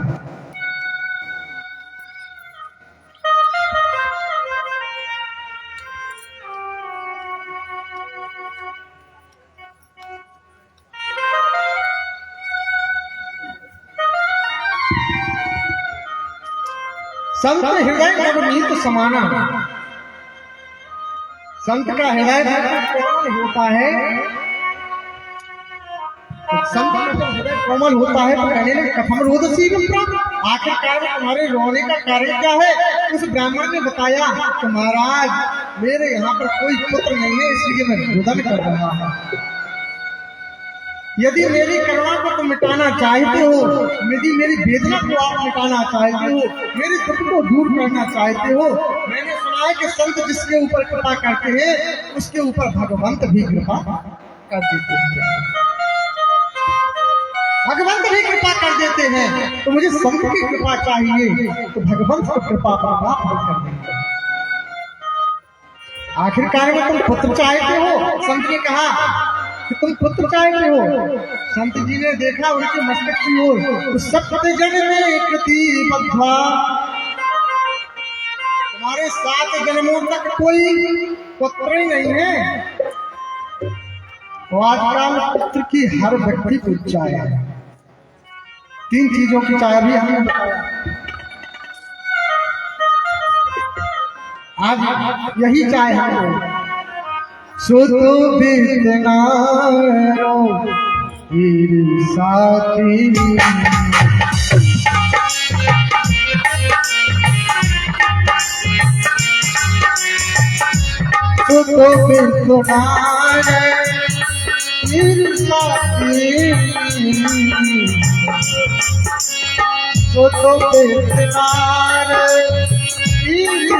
संत हृदय नवनीत समाना, संत का हृदय कोमल होता है। संत का जब हृदय कोमल होता है तो कहने लगे, कथम रोदसी विप्रा, आखिरकार तुम्हारे रोने का कारण क्या है? उस ब्राह्मण ने बताया कि महाराज मेरे यहाँ पर कोई पुत्र नहीं है, इसलिए मैं रुदन कर रहा हूँ। यदि मेरी करुणा को तुम मिटाना चाहते हो, यदि मेरी वेदना को आप मिटाना चाहते हो, मेरे दुख को दूर करना चाहते हो, मैंने सुना है कि संत जिसके ऊपर कृपा करते हैं उसके ऊपर भगवंत भी कृपा कर देते हैं। भगवंत भी कृपा कर देते हैं, तो मुझे संत की कृपा चाहिए, तो भगवंत को कृपा प्राप्त कर देते हैं। आखिरकार में तुम पुत्र चाहते हो। संत ने कहा कि तुम पुत्र चाहते हो। संत जी ने देखा उनके मस्तक की ओर, तो सप्त जन्म में प्रतिबद्धा, तुम्हारे 7 जन्मों तक कोई पुत्र ही नहीं है। तो आजकल पुत्र की हर व्यक्ति को चाह है। 3 चीजों की चाह भी हमने बताया। आज यही चाहे हमको, सुतो बितना साथी, सुतो बितना साथी, सुतो बितना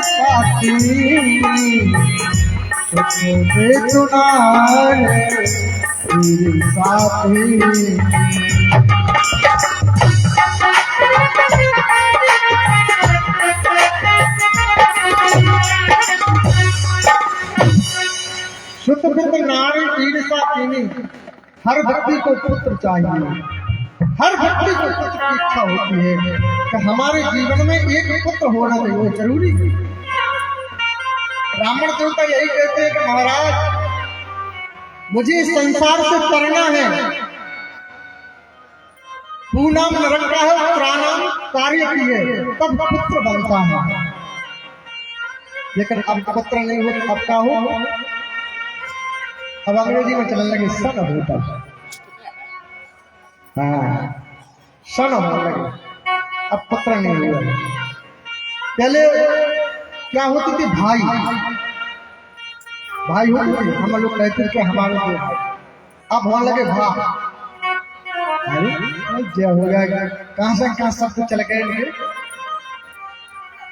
साथी, तुझे चुना है मेरे साथी। शुद्ध बुद्ध नारी ईर्षा कीनी। हर व्यक्ति को पुत्र चाहिए, हर व्यक्ति को पुत्र की इच्छा होती है कि हमारे जीवन में एक पुत्र होना चाहिए, जरूरी है। ब्राह्मण देवता यही कहते हैं कि महाराज मुझे इस संसार से तरना है, पूनाम नरक का है, प्राणाम कार्य की है, तब पुत्र बनता है। लेकिन अब पुत्र नहीं हो तो अब क्या हो? अब अंग्रेजी में चलने लगे सन होता है, हाँ सन होने लगे, अब पुत्र नहीं हुआ। पहले क्या होती थी? भाई भाई होती थी, हम लोग कहते थे हमारे दो भाई, अब होने लगे भा। जय हो गया, कहां से कहां सब चले गए।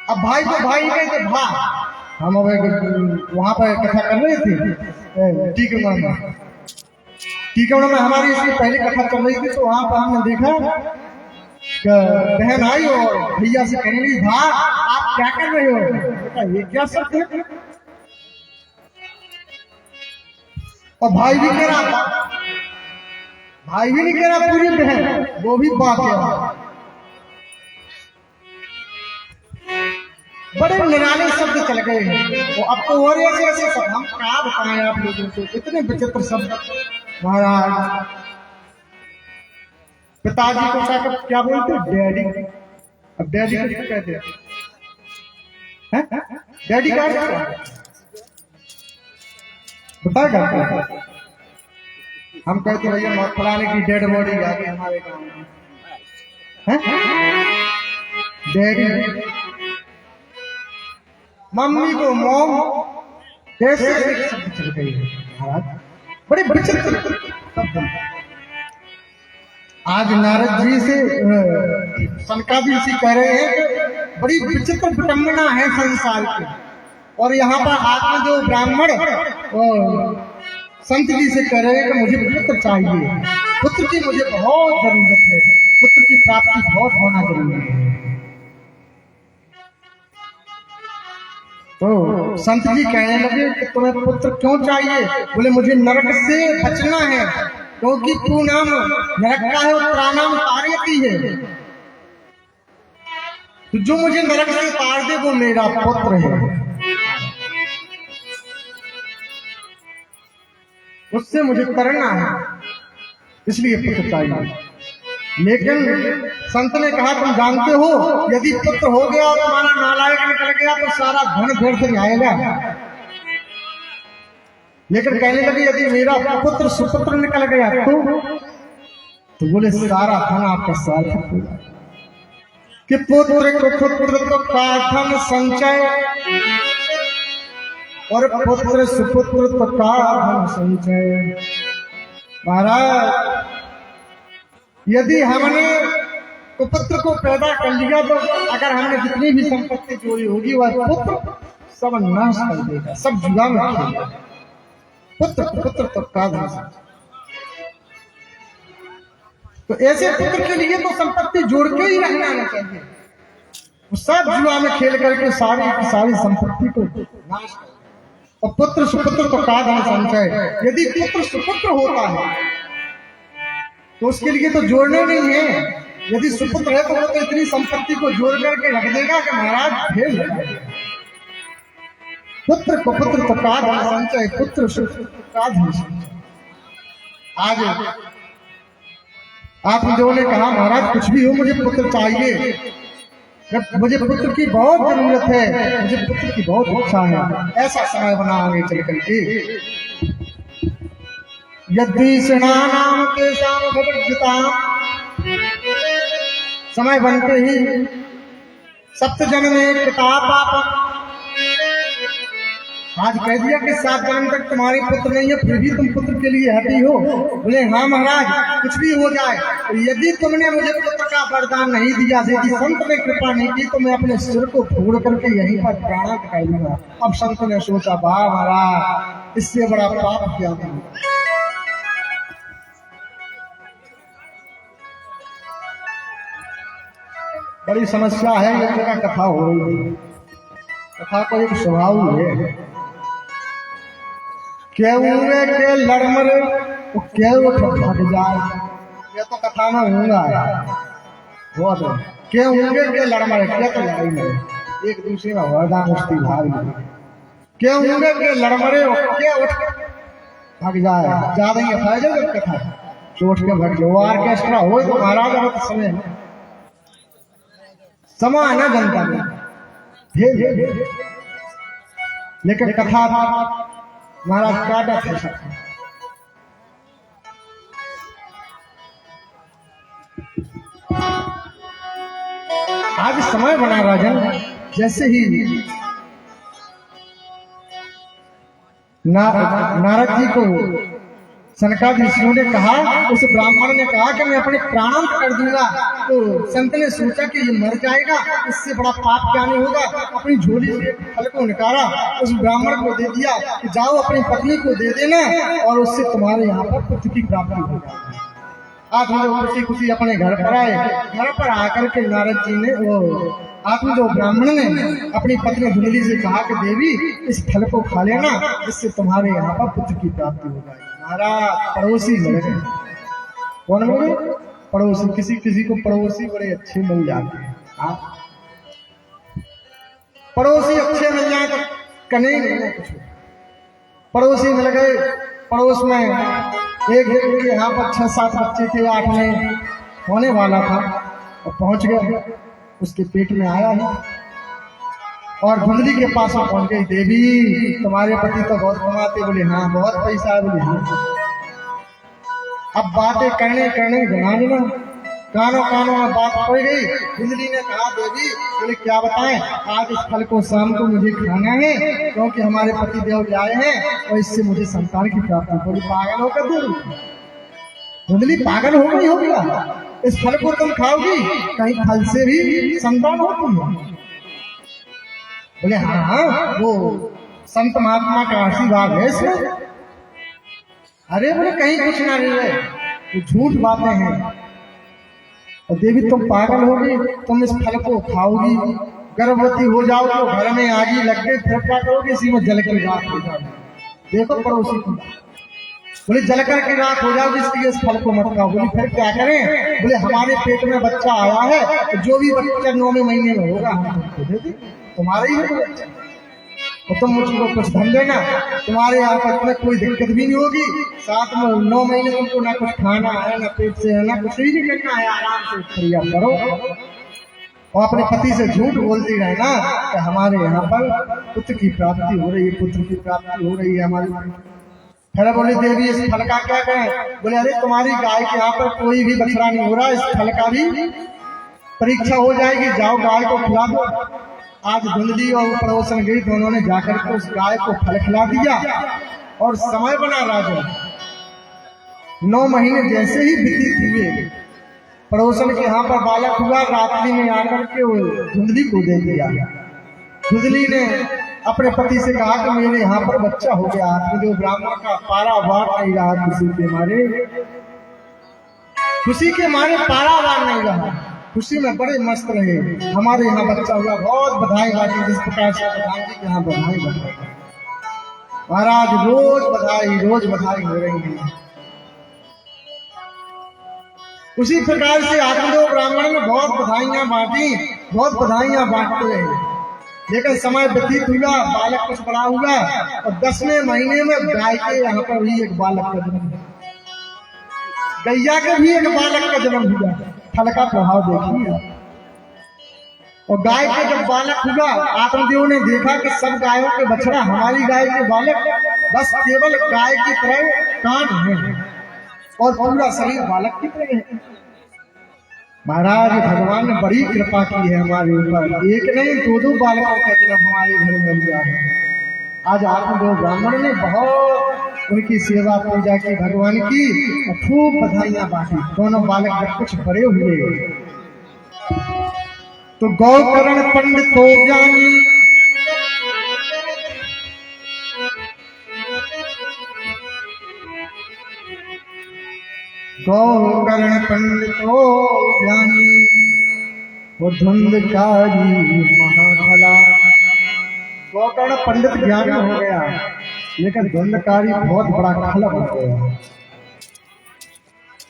अब भाई तो भाई कहते भा। हम वहां पर कथा कर रहे थे टीकमगढ़ में हमारी इसकी पहली कथा चल रही थी, तो वहां पर हमने देखा बहन आई और भैया से कहने लगी भा आप क्या कर रहे हो? बेटा ये क्या शब्द है? और भाई भी कह रहा था, भाई भी नहीं कह रहा, पूरी बहन वो भी बा कह रहा। बड़े निराले शब्द चल गए हैं, तो अब तो और ऐसे ऐसे शब्द हम क्या बताएं आप लोगों को, इतने विचित्र शब्द। महाराज पिताजी को क्या बोलते? डैडी। अब डैडी को क्या कहते हैं? डैडी क्या बताएगा? हम कहते भैया फलाने की डेड बॉडी आ गई हमारे गाँव में, डैडी। मम्मी को मोम, कैसे शब्द चल गई है महाराज, बड़े विचित्र शब्द। आज नारद जी से सनकादिक जी कह रहे हैं कि बड़ी विचित्र विडंबना है संसार की, और यहाँ पर आज में जो ब्राह्मण संत जी से कह रहे हैं कि मुझे पुत्र चाहिए, पुत्र की मुझे बहुत जरूरत है, पुत्र की प्राप्ति बहुत होना जरूरी है। तो संत जी कहने लगे कि तुम्हें पुत्र क्यों चाहिए? बोले मुझे नरक से बचना है, क्योंकि तू नाम नरक का है और प्राणाम कार्य की है, तो जो मुझे नरक से तार दे वो मेरा पुत्र है, उससे मुझे करना है, इसलिए पुत्र चाहिए। लेकिन संत ने कहा तुम जानते हो यदि पुत्र हो गया और तुम्हारा नालायक निकल गया तो सारा धन व्यर्थ जाएगा। लेकिन कहने लगे यदि मेरा पुत्र सुपुत्र निकल गया तो बोले सारा धन आपका सार्थक होगा। कि पुत्र का धन संचय और पुत्र सुपुत्र का धन संचय। महाराज यदि हमने पुत्र को पैदा कर लिया तो अगर हमने जितनी भी संपत्ति जोड़ी होगी वह पुत्र सब नाश कर देगा, सब जुआ में खेलेगा। पुत्र तो का धन। तो ऐसे पुत्र के लिए तो संपत्ति जोड़ के ही रखना चाहिए, सब जुआ में खेल करके सारी संपत्ति को नाश कर। और पुत्र सुपुत्र तो का धन संचय। यदि पुत्र सुपुत्र होता है तो उसके लिए तो जोड़ने नहीं है, यदि सुपुत्र है तो वो तो इतनी संपत्ति को जोड़ करके रख देगा कि महाराज फेल। पुत्र को पुत्र तो का धन संचय, पुत्र सुपुत्र का धन संचय। आज आप जो ने कहा महाराज कुछ भी हो मुझे पुत्र चाहिए, मुझे पुत्र की बहुत जरूरत है, मुझे पुत्र की बहुत इच्छा है, ऐसा समय बना आगे चल करके। यदि सेनानाम के समय बनते ही सप्त जन में पिता पाप आज कह दिया कि 7 जन्म तक तुम्हारे पुत्र नहीं है, फिर भी तुम पुत्र के लिए हटी हो। बोले हाँ महाराज, कुछ भी हो जाए, तो यदि तुमने मुझे पुत्र का वरदान नहीं दिया, यदि संत ने कृपा नहीं की, तो मैं अपने सिर को फोड़ करके यहीं पर प्राण टका लूंगा। अब संत ने सोचा, वाह महाराज, इससे बड़ा पाप क्या था। बड़ी समस्या है, ये जगह कथा हो रही है। कथा को एक स्वभाव है, केऊंगे के लड़मरे तो केऊ भाग जाए। ये तो कथा में होगा बहुत है। केऊंगे के लड़मरे, क्या तो लड़ाई में एक दूसरे में वरदान मुश्ती भाग जाए। केऊंगे के लड़मरे क्या भाग जाए, ज्यादा ही फायदा जब कथा चोट के भग जाओ। ऑर्केस्ट्रा हो तो महाराज अब समय समा है ना जनता में, लेकिन कथा महाराज काटा था। आज समय बना राजन, जैसे ही नारद जी को सनकादिक ने कहा, उस ब्राह्मण ने कहा कि मैं अपने प्राण कर दूंगा, तो संत ने सोचा कि ये मर जाएगा, इससे बड़ा पाप क्या नहीं होगा। अपनी झोली से फल को निकाला, उस ब्राह्मण को दे दिया कि जाओ अपनी पत्नी को दे देना और उससे तुम्हारे यहाँ पर पुत्र की प्राप्ति हो जाएगी। आप लोग खुशी खुशी अपने घर पर आए। घर पर आकर के नारद जी ने ब्राह्मण ने अपनी पत्नी धुंधली से कहा कि देवी, इस फल को खा लेना, इससे तुम्हारे यहाँ पर पुत्र की प्राप्ति हो जाएगी। महाराज पड़ोसी मिल गए। कौन मिले? पड़ोसी। किसी किसी को पड़ोसी बड़े अच्छे मिल जाते हैं। पड़ोसी अच्छे मिल जाए तो कने कुछ। पड़ोसी मिल गए। पड़ोस में एक व्यक्ति के यहाँ पर 6-7 बच्चे थे, 8 में होने वाला था और पहुंच गए। उसके पेट में आया है और धुंधली के पास में पहुंच गई। देवी, तुम्हारे पति तो बहुत कमाते। बोले हाँ, बहुत पैसा है। बोले हाँ। अब बातें करने बना लेना, कानों में बात हो गई। धुंधली ने कहा, देवी, बोले क्या बताएं, आज इस फल को शाम को मुझे खाना है, क्योंकि हमारे पति देव आए हैं और इससे मुझे संतान की प्राप्ति। बोली पागल होकर दूर। धुंधली पागल हो गई, हो गया। इस फल को तुम खाओगी, कहीं फल से भी संतान होती है। बोले हाँ, वो संत महात्मा का आशीर्वाद है इसमें। अरे बोले कहीं कुछ ना रहे, तो झूठ बातें हैं। और देवी, तुम पागल होगी, तुम इस फल को खाओगी, गर्भवती हो जाओ तो घर में आगी लग गई, फिर क्या करोगे? इसी में जल की राख हो जाओगी। देखो पड़ोसी को। बोले जलकर की राख हो जाओगी, इसलिए इस फल को मत खाओ। बोले फिर क्या करें? बोले हमारे पेट में बच्चा आया है, तो जो भी बच्चा 9वें महीने में होगा हम तुमको दे दें, तुम्हारा ही है बच्चा, और तुम मुझको कुछ धन देना, तुम्हारे यहाँ पर तुम्हें कोई दिक्कत भी नहीं होगी। साथ में 9 महीने तुमको ना कुछ खाना है, ना पेट से है, ना कुछ भी नहीं करना है, आराम से क्रिया करो और अपने पति से झूठ बोलती रहना कि हमारे यहाँ पर पुत्र की प्राप्ति हो रही है, पुत्र की प्राप्ति हो रही है हमारी। फिर बोले देवी, इस फल का क्या करें? बोले अरे तुम्हारी गाय के यहाँ पर कोई भी बछड़ा नहीं हो रहा, इस फल का भी परीक्षा हो जाएगी, जाओ गाय को खिला दो। आज धुंधली और पड़ोसन गई, दोनों ने जाकर के उस गाय को फल खिला दिया और समय बना राजा। 9 महीने जैसे ही व्यतीत हुए, पड़ोसन के यहाँ पर बालक हुआ। रात्रि में आकर के वो धुंधली को दे दिया। धुंधली ने अपने पति से कहा कि मेरे यहाँ पर बच्चा हो गया। जो ब्राह्मण का पारावार नहीं रहा, खुशी के मारे पारावार नहीं रहा, खुशी में बड़े मस्त रहे। हमारे यहाँ बच्चा हुआ, बहुत बधाई बाकी। जिस प्रकार से प्रधान जी के यहाँ बधाई बधाई महाराज, रोज बधाई हो रही है। उसी प्रकार से आत्मदेव ब्राह्मण ने बहुत बधाइयां बांटी, बहुत बधाइयां बांटते रहे। लेकिन समय व्यतीत हुआ, बालक कुछ बड़ा हुआ और 10वें महीने में गाय के यहाँ पर भी एक बालक का जन्म हुआ, गैया के भी एक बालक का जन्म हुआ। फल का प्रभाव देखिए। और गाय के जब बालक हुआ, आत्मदेव ने देखा कि सब गायों के बछड़ा, हमारी गाय के बालक बस केवल गाय की तरह कान है और पूरा शरीर बालक की तरह है। महाराज, भगवान ने बड़ी कृपा की है हमारे ऊपर। एक नहीं 2-2 बालकों का जन्म हमारे घर में हुआ है। आज आत्मदेव ब्राह्मण ने बहुत उनकी सेवा पूजा की भगवान की, खूब बधाइयां बांटी। दोनों बालक जब कुछ बड़े हुए तो गौकर्ण पंडित हो ज्ञानी, गौकर्ण पंडित हो ज्ञानी, वो धुंधकारी महाभला। गौकर्ण पंडित ज्ञानी हो गया, लेकिन धुंधकारी बहुत बड़ा खल बन गया।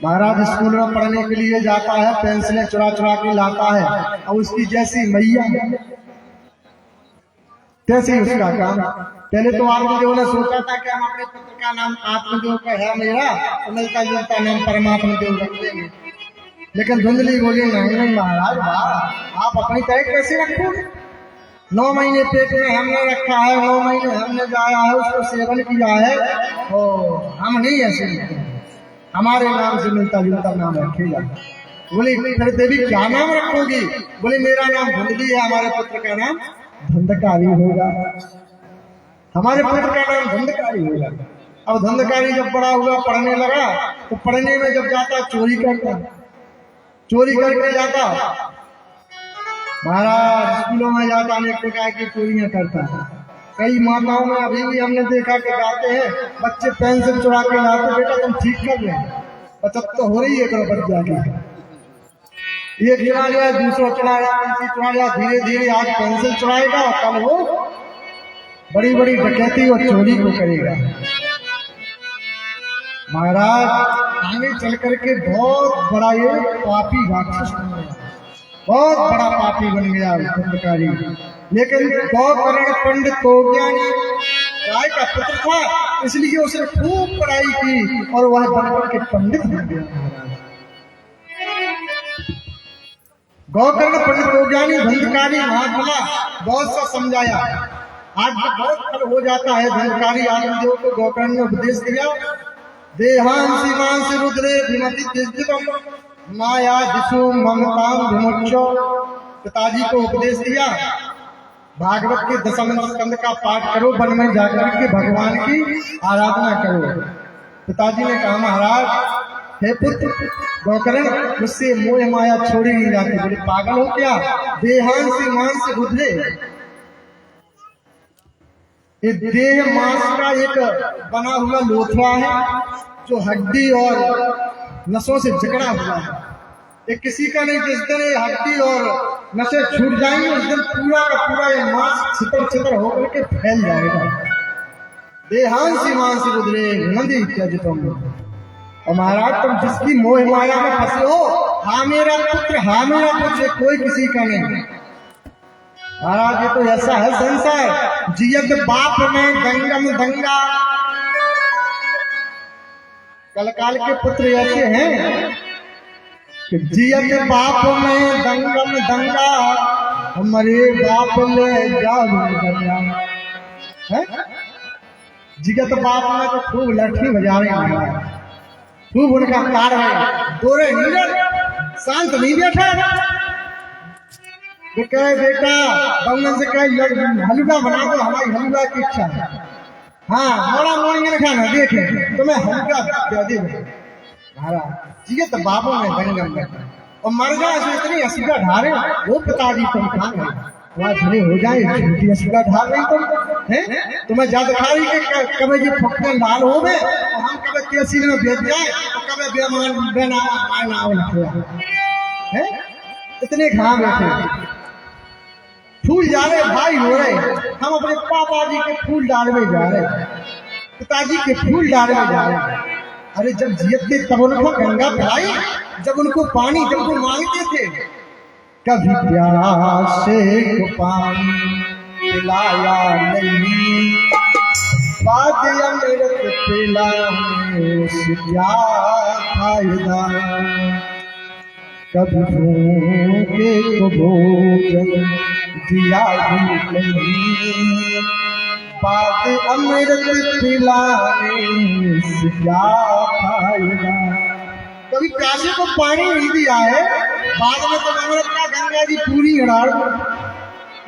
महाराज स्कूल में पढ़ने के लिए जाता है, पेंसिलें चुरा चुरा के लाता है, और उसकी जैसी मैया तैसे ही उसका काम। पहले तो आत्मदेव ने सोचा था कि हम अपने पुत्र का नाम आत्मदेव का है मेरा, तो मिलता जुलता नाम परमात्मा देव रख देंगे। लेकिन धुंधली बोली नहीं महाराज, वाह आप अपनी तरह कैसे रखोगे? 9 महीने पेट में हमने रखा है, 9 महीने हमने जाया है, उसको सेवन किया है, और हम नहीं ऐसे हमारे नाम से मिलता जुलता नाम रखेगा। बोली फिर देवी क्या नाम रखोगी? बोले मेरा नाम धुंधली है, हमारे पुत्र का नाम धुंधकारी होगा, हमारे पुत्र का नाम धुंधकारी होगा। अब धुंधकारी जब बड़ा हुआ, पढ़ने लगा, तो पढ़ने में जब जाता चोरी करता, चोरी करके जाता। महाराज स्कूलों में जाता अनेक प्रकार की चोरियां करता है। कई माताओं में अभी भी हमने देखा कि जाते हैं बच्चे पेंसिल चुरा के लाते, बेटा तुम ठीक कर ले, बचत तो हो रही है करो बच्चा की। एक चुरा लिया, दूसरा चुरा लिया, तीसरी चुरा लिया, धीरे धीरे आज पेंसिल चुराएगा और कल वो बड़ी बड़ी डकैती और चोरी को करेगा। महाराज आगे चल करके बहुत बड़ा ये पापी राक्षस बन गया, बहुत बड़ा पापी बन गया धुंधकारी। लेकिन गौकर्ण पंडित हो ज्ञानी, राय का पुत्र था, इसलिए उसने खूब पढ़ाई की और वह बनकर के पंडित बन गया। गौकर्ण पंडित हो ज्ञानी, धुंधकारी महाभला, बहुत सा समझाया। आज बहुत फल हो जाता है। धुंधकारी आत्मदेव को गौकर्ण ने उपदेश दिया, देहांसी मांसी रुद्रे विमति तिष्ठितम माया दिशु ममताम विमुच्यो। पिताजी को उपदेश दिया, भागवत के 10वें स्कंद का पाठ करो, वन में जाकर के भगवान की आराधना करो। पिताजी ने कहा महाराज हे पुत्र गौकर्ण, मुझसे मोह माया छोड़ी नहीं जाती। बोले पागल हो क्या? देहांसी मांसी रुद्रे, ये देह मांस का एक बना हुआ लोथवा है जो हड्डी और नसों से जकड़ा हुआ है। ये किसी का नहीं, जिस दिन ये हड्डी और नसें छूट जाएंगी उस दिन पूरा का पूरा ये मांस छितर छितर होकर के फैल जाएगा। देहांसी मांसी रुद्रे नंदी त्यजितम। और महाराज तुम जिसकी मोह माया में फंसे हो, हाँ मेरा पुत्र, हाँ मेरा पुत्र, कोई किसी का नहीं। महाराज ये तो ऐसा है संसार, जियत बाप में दंगम दंगा। कलकाल के पुत्र ऐसे हैं कि जियत बाप में दंगम दंगा, हमारे बाप ले जाओ दंगा है। जियत बाप में तो खूब लठी बजा रहे हैं, खूब उनका कार है, दोरे नीरज शांत नहीं बैठा। तो कहे बेटा बंगन से कहे हलवा बना दो, हमारी हलवा की इच्छा है। हाँ मोड़ा मोड़ेंगे खाना, देखे तो मैं हल्का दे दे महाराज। ये तो बाबू में दंगम और मर जाए तो इतनी असुगा ढारे, वो पिताजी तुम खा गए वहां भले हो जाए, झूठी असुगा ढार रही तुम है। तुम्हें ज्यादा खा रही के कभी जी फुटने लाल हो गए, हम कभी केसी में भेज जाए और कभी बेमान बेना है। इतने खा बैठे, फूल जा रहे भाई हो रहे, हम अपने पापा जी के फूल डालवे जा रहे, पिताजी के फूल डालवे जा रहे। अरे जब जियत थे तब उनको गंगा पिलाई, जब उनको पानी जब वो मांगते थे, कभी प्यास से पानी पिलाया नहीं, बाद अमृत पिलाने से क्या फायदा। कभी भूखे को भोजन दिया ही नहीं, बाद अमृत पिलाने से क्या फायदा। कभी प्यासे को पानी नहीं दिया है, बाद में तो अमृत का गंगा जी पूरी हड़ाड़,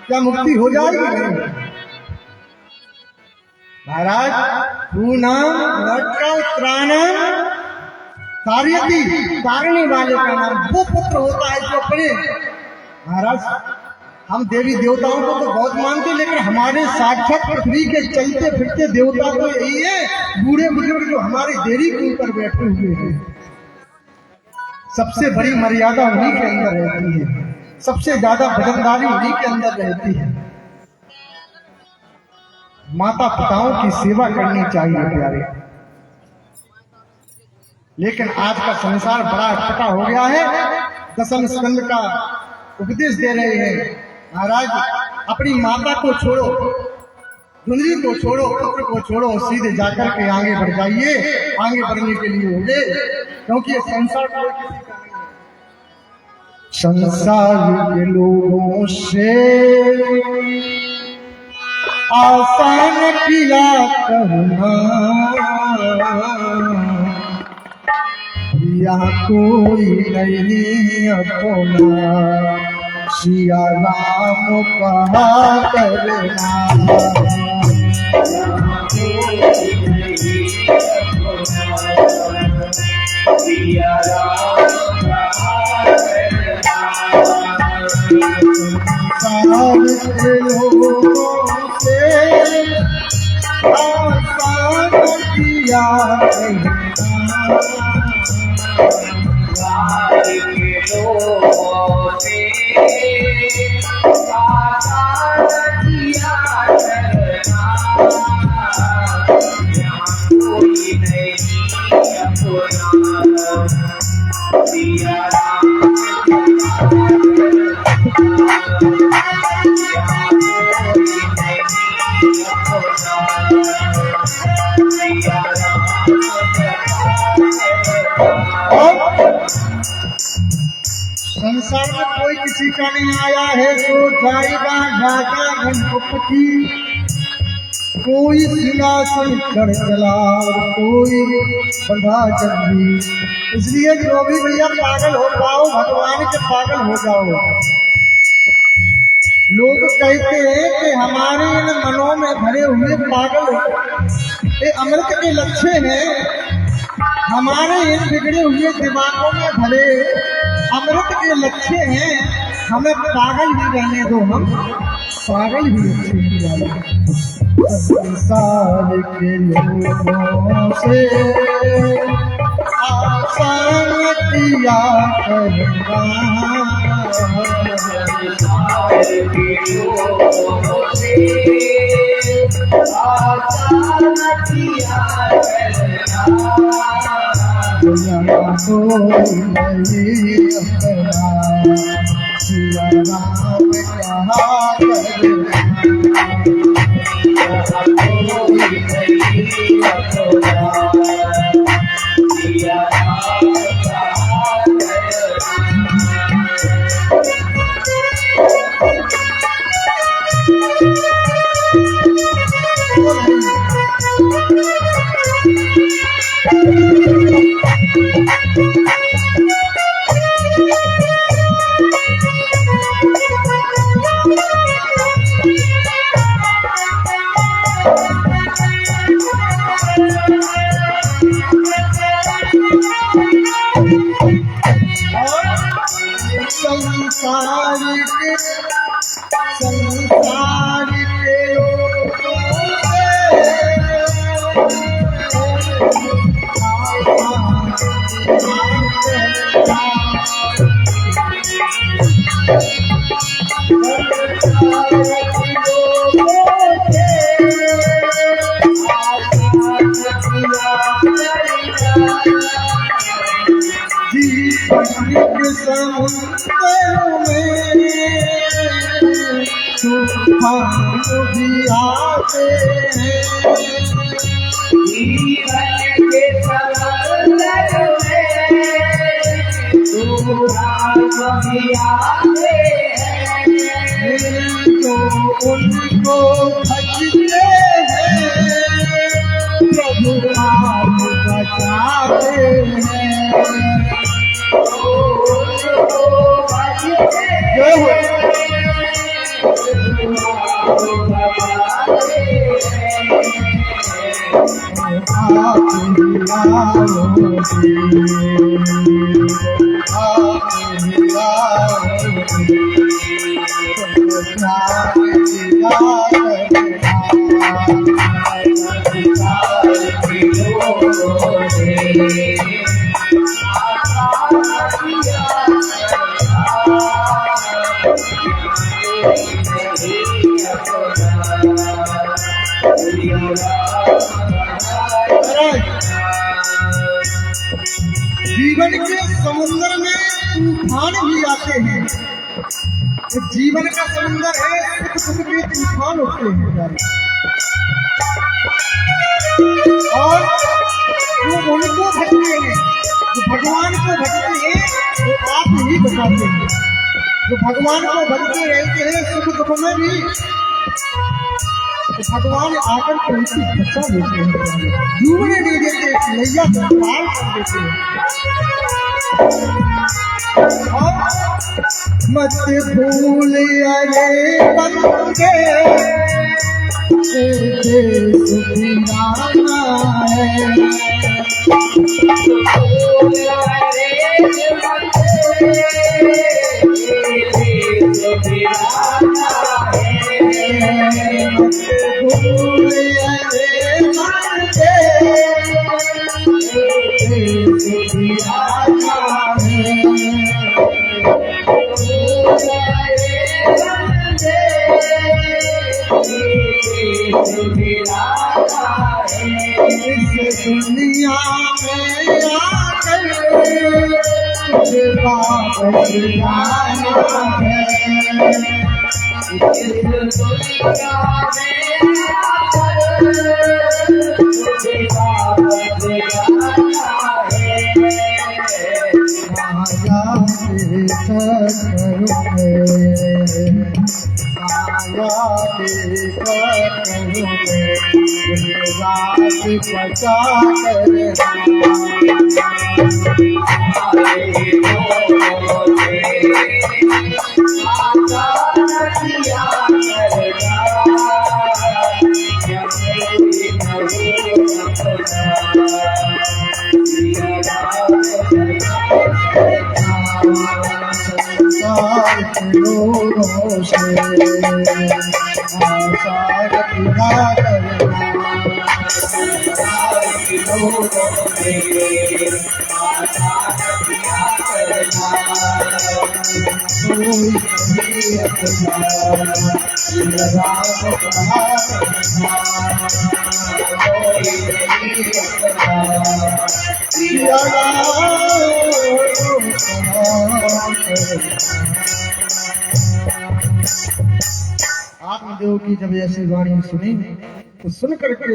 क्या मुक्ति हो जाएगी? महाराज पूनम त्राणम तारयति, तारने वाले का नाम वो पुत्र होता है जो अपने, महाराज हम देवी देवताओं को तो बहुत मानते, लेकिन हमारे साक्षात पृथ्वी के चलते फिरते देवता तो यही है, बूढ़े बुजुर्ग जो हमारी देवी के ऊपर बैठे हुए हैं। सबसे बड़ी मर्यादा उन्हीं के अंदर रहती है, सबसे ज्यादा वजनदारी उन्हीं के अंदर रहती है। माता पिताओं की सेवा करनी चाहिए प्यारे, लेकिन आज का संसार बड़ा अटपटा हो गया है। दशम स्कंद का उपदेश दे रहे हैं महाराज, अपनी माता को छोड़ो, दुनिया को छोड़ो, पुत्र को छोड़ो, सीधे जाकर के आगे बढ़ जाइए। आगे बढ़ने के लिए हो गए, क्योंकि ये संसार कोई किसी का नहीं है। संसार के लोगों से आसान किया कहना, यहाँ कोई नहीं अपना, सिया राम कहा करना। सिया राम संसार के लोगों से आसान किया संसार में कोई किसी का नहीं आया है, तो जाएगा राजा घनपति, कोई सिंहासन चढ़ चला और कोई बंधा जल्दी। इसलिए जो भी भैया पागल हो पाओ, भगवान के पागल हो जाओ। लोग कहते हैं कि हमारे इन मनों में भरे हुए पागल ये अमृत के लक्ष्य हैं, हमारे इन बिगड़े हुए दिमागों में भरे अमृत के लक्ष्य हैं, हमें पागल ही रहने दो, हम पागल ही अच्छे हैं। संसार के लोगों से आसान किया करना, संसार के लोगों से आसान किया करना, कोई नहीं अपना, सिया राम कहा करना। संसार के भी आते हैं, जीवन के समंदर में तूफान भी आते हैं, तो उनको खचते हैं, प्रभु आप बचाते हैं, उनको खचते हैं। जीवन के समुद्र में तूफान भी आते हैं। जीवन का समुद्र है, सुख दुख के तूफान होते हैं और जो उनको भजते हैं, जो भगवान को भजते हैं, वो आप ही बताते हैं। जो भगवान को भजते रहते हैं सुख दुख में भी, तो भगवान आकर के उनकी बचा देते हैं, डूबने नहीं देते, नैया को पार कर देते हैं। मत भूल अरे बंदे देश दीवाना है, दुनिया में आकर तुझे वापस जाना है, इस दुनिया में आकर तुझे वापस जाना है। माया के चक्करों में, माया के चक्करों में रात बचा कर आत्मदेव की जब ऐसी वाणी सुनी तो सुन करके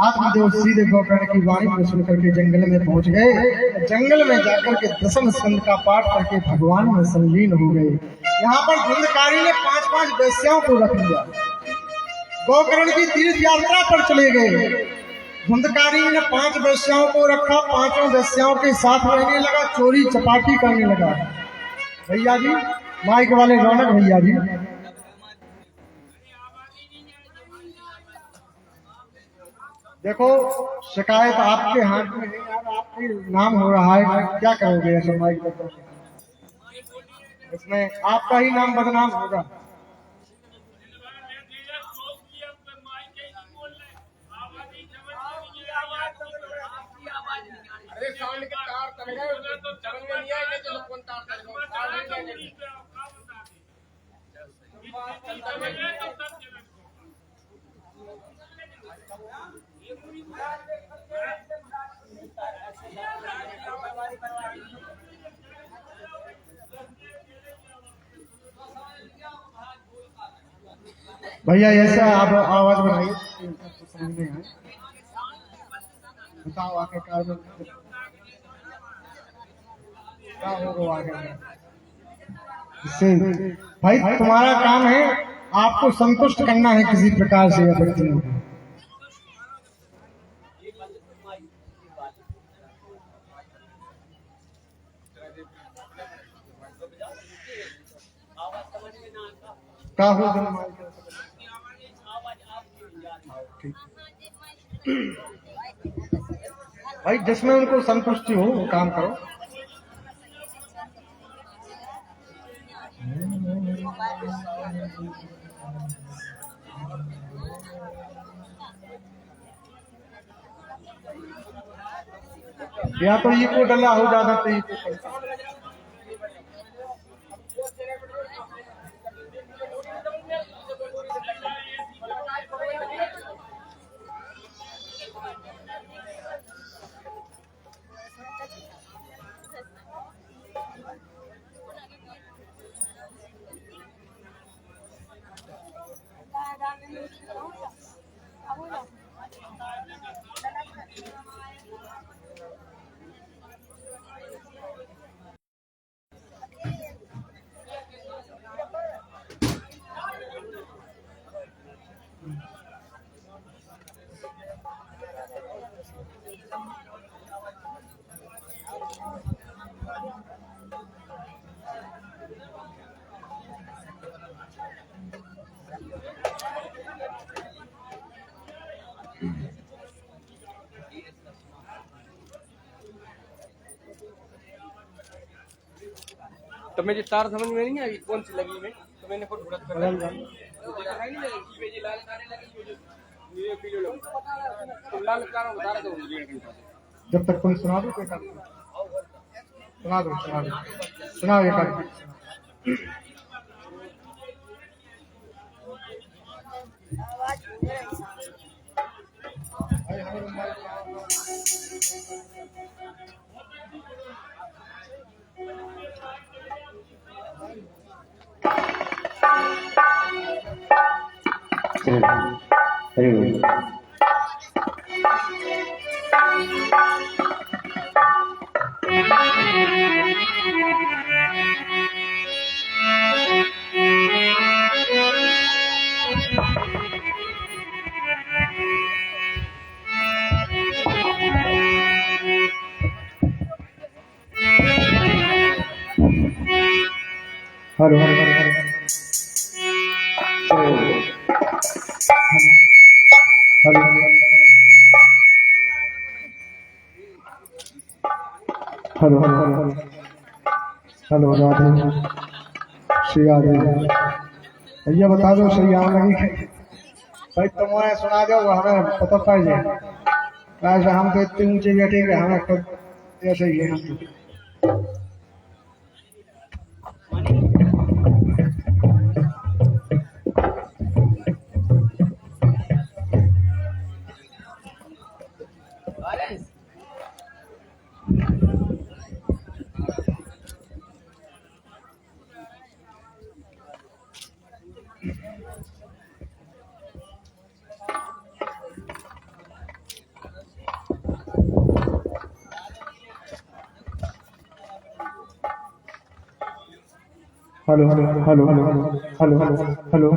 आत्मदेव सीधे गोकर्ण की वाणी को सुन करके जंगल में पहुंच गए। जंगल में जाकर के दशम स्कंद का पाठ करके भगवान में संलीन हो गए। यहाँ पर धुंधकारी ने 5-5 वेश्याओं को रख लिया, गोकर्ण की तीर्थ यात्रा पर चले गए। धुंधकारी ने 5 वेश्याओं को रखा, 5 वेश्याओं के साथ रहने लगा, चोरी चपाटी करने लगा। भैया जी माइक वाले रौनक भैया जी, देखो शिकायत आपके हाथ में नहीं, आपके नाम हो रहा है, क्या करोगे ऐसा माइक पर? इसमें आपका ही नाम बदनाम होगा। अरे साउंड के तार तन गए तो चरण में नहीं आएंगे तो कौन तार तन भैया ऐसा आप आवाज बनाइए, समझ में आए। बताओ आगे क्या होगा आगे? इससे भाई तुम्हारा काम है, आपको संतुष्ट करना है किसी प्रकार से व्यक्तियों को। क्या हो ठीक भाई जिसमें उनको संतुष्टि हो वो काम करो। या तो ये को डला हो ज्यादा तो ये को तो मुझे तार समझ में नहीं आई कौन सी लगी में, तो मैंने खुद ढूंढा कर बदल जाए। ये पीले लोग तो लाल तार बता रहा था मुझे। जब तक तुम सुना दो तो सुना दो सुनाओ एक आध। Hello hello hello hello hello hello Radhe Shri Radhe. भैया बता दो सही आम लगी भाई तुम सुना दो हमें पता पाई जाए। कैसे हम तो इतने ऊंचे बैठे कि हमें खुद ऐसे ही है हम तो। Hello hello hello hello hello hello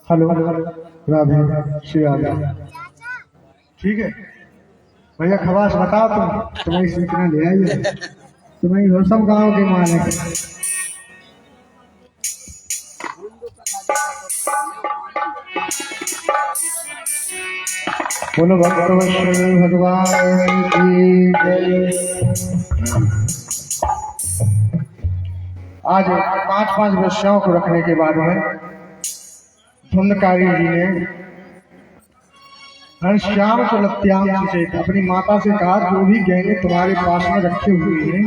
hello hello Radhe Shri Radhe. ठीक है भैया खबास बताओ तुम्हें सीखना ले आइए तुम्हें हो सब गाँव के मालिक। बोलो भगवान की जय। आज 5-5 वैश्याओं को रखने के बाद में धुंधकारी जी ने घनश्याम चलत्याम से अपनी माता से कहा जो भी गहने तुम्हारे पास में रखे हुए हैं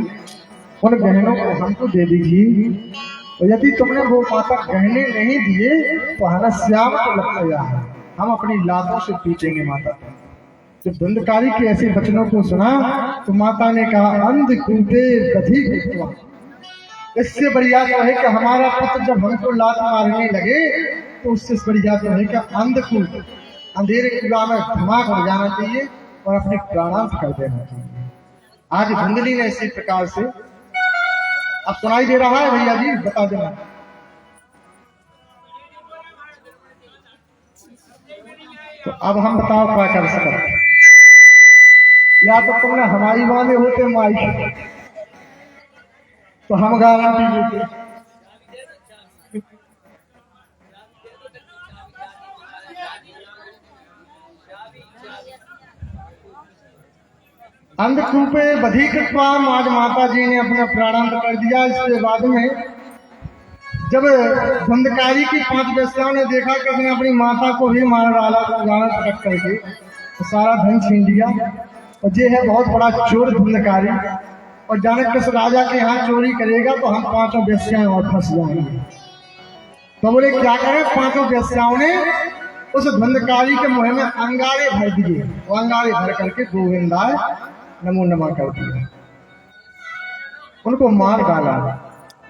उन गहनों को हमको दे दीजिए, और यदि तुमने वो माता गहने नहीं दिए तो घनश्याम चलत्याम हम अपनी लातों से पीटेंगे माता को। जब धुंधकारी के ऐसे वचनों को सुना तो माता ने कहा अंधकूटे दधी कुटवा। इससे बढ़िया तो है कि हमारा पुत्र जब हमको लात मारने लगे तो उससे बढ़िया तो है कि अंधकूट अंधेरे कुआ में धमाक हो जाना चाहिए और अपने प्राणांत कर देना चाहिए। आज धुंधली ने इसी प्रकार से अब सुनाई दे रहा है भैया जी बता देना। तो अब हम बताओ क्या कर सकते, या तो तुमने हमारी वाले होते माई तो हम गारंटी देते। अंधकूपे बधी कृत्वा, आज माता जी ने अपना प्रारंभ कर दिया। इसके बाद में जब धुंधकारी की 5 वेश्याओं ने देखा कि उसने अपनी माता को भी मार डाला, गाना पटक करके तो सारा धन छीन लिया। और ये है बहुत बड़ा चोर धुंधकारी, और जाने किस राजा के यहाँ चोरी करेगा तो हम 5 वेश्याएं और फंस जाएंगे। तो बोले क्या करें, 5 वेश्याओं ने उस धुंधकारी के मुंह में अंगारे भर दिए। वो अंगारे भर करके गोविंदाय नमो नमः कर दिया, उनको मार डाला।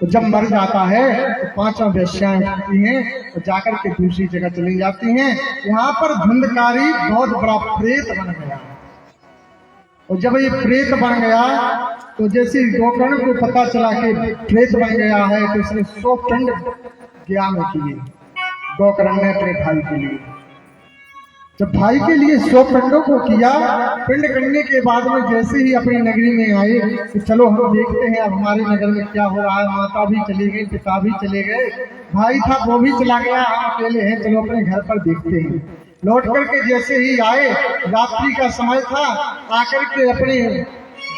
तो जब मर जाता है तो 5 वेश्याएं उठती हैं तो जाकर के दूसरी जगह चली जाती हैं। यहाँ पर धुंधकारी बहुत बड़ा प्रेत बन गया। और जब ये प्रेत बन गया तो जैसे गोकर्ण को पता चला कि प्रेत बन गया है तो उसने 100 पिंड ज्ञान किए गोकर्ण ने अपने भाई के लिए। जब भाई के लिए 100 पिंडों को किया, पिंड करने के बाद में जैसे ही अपनी नगरी में आए कि चलो हम देखते हैं अब हमारे नगर में क्या हो रहा है। माता भी चली गई, पिता भी चले गए, भाई था वो भी चला गया, हम अकेले हैं, चलो अपने घर पर देखते हैं। लौट करके जैसे ही आए, रात्रि का समय था, आकर के अपने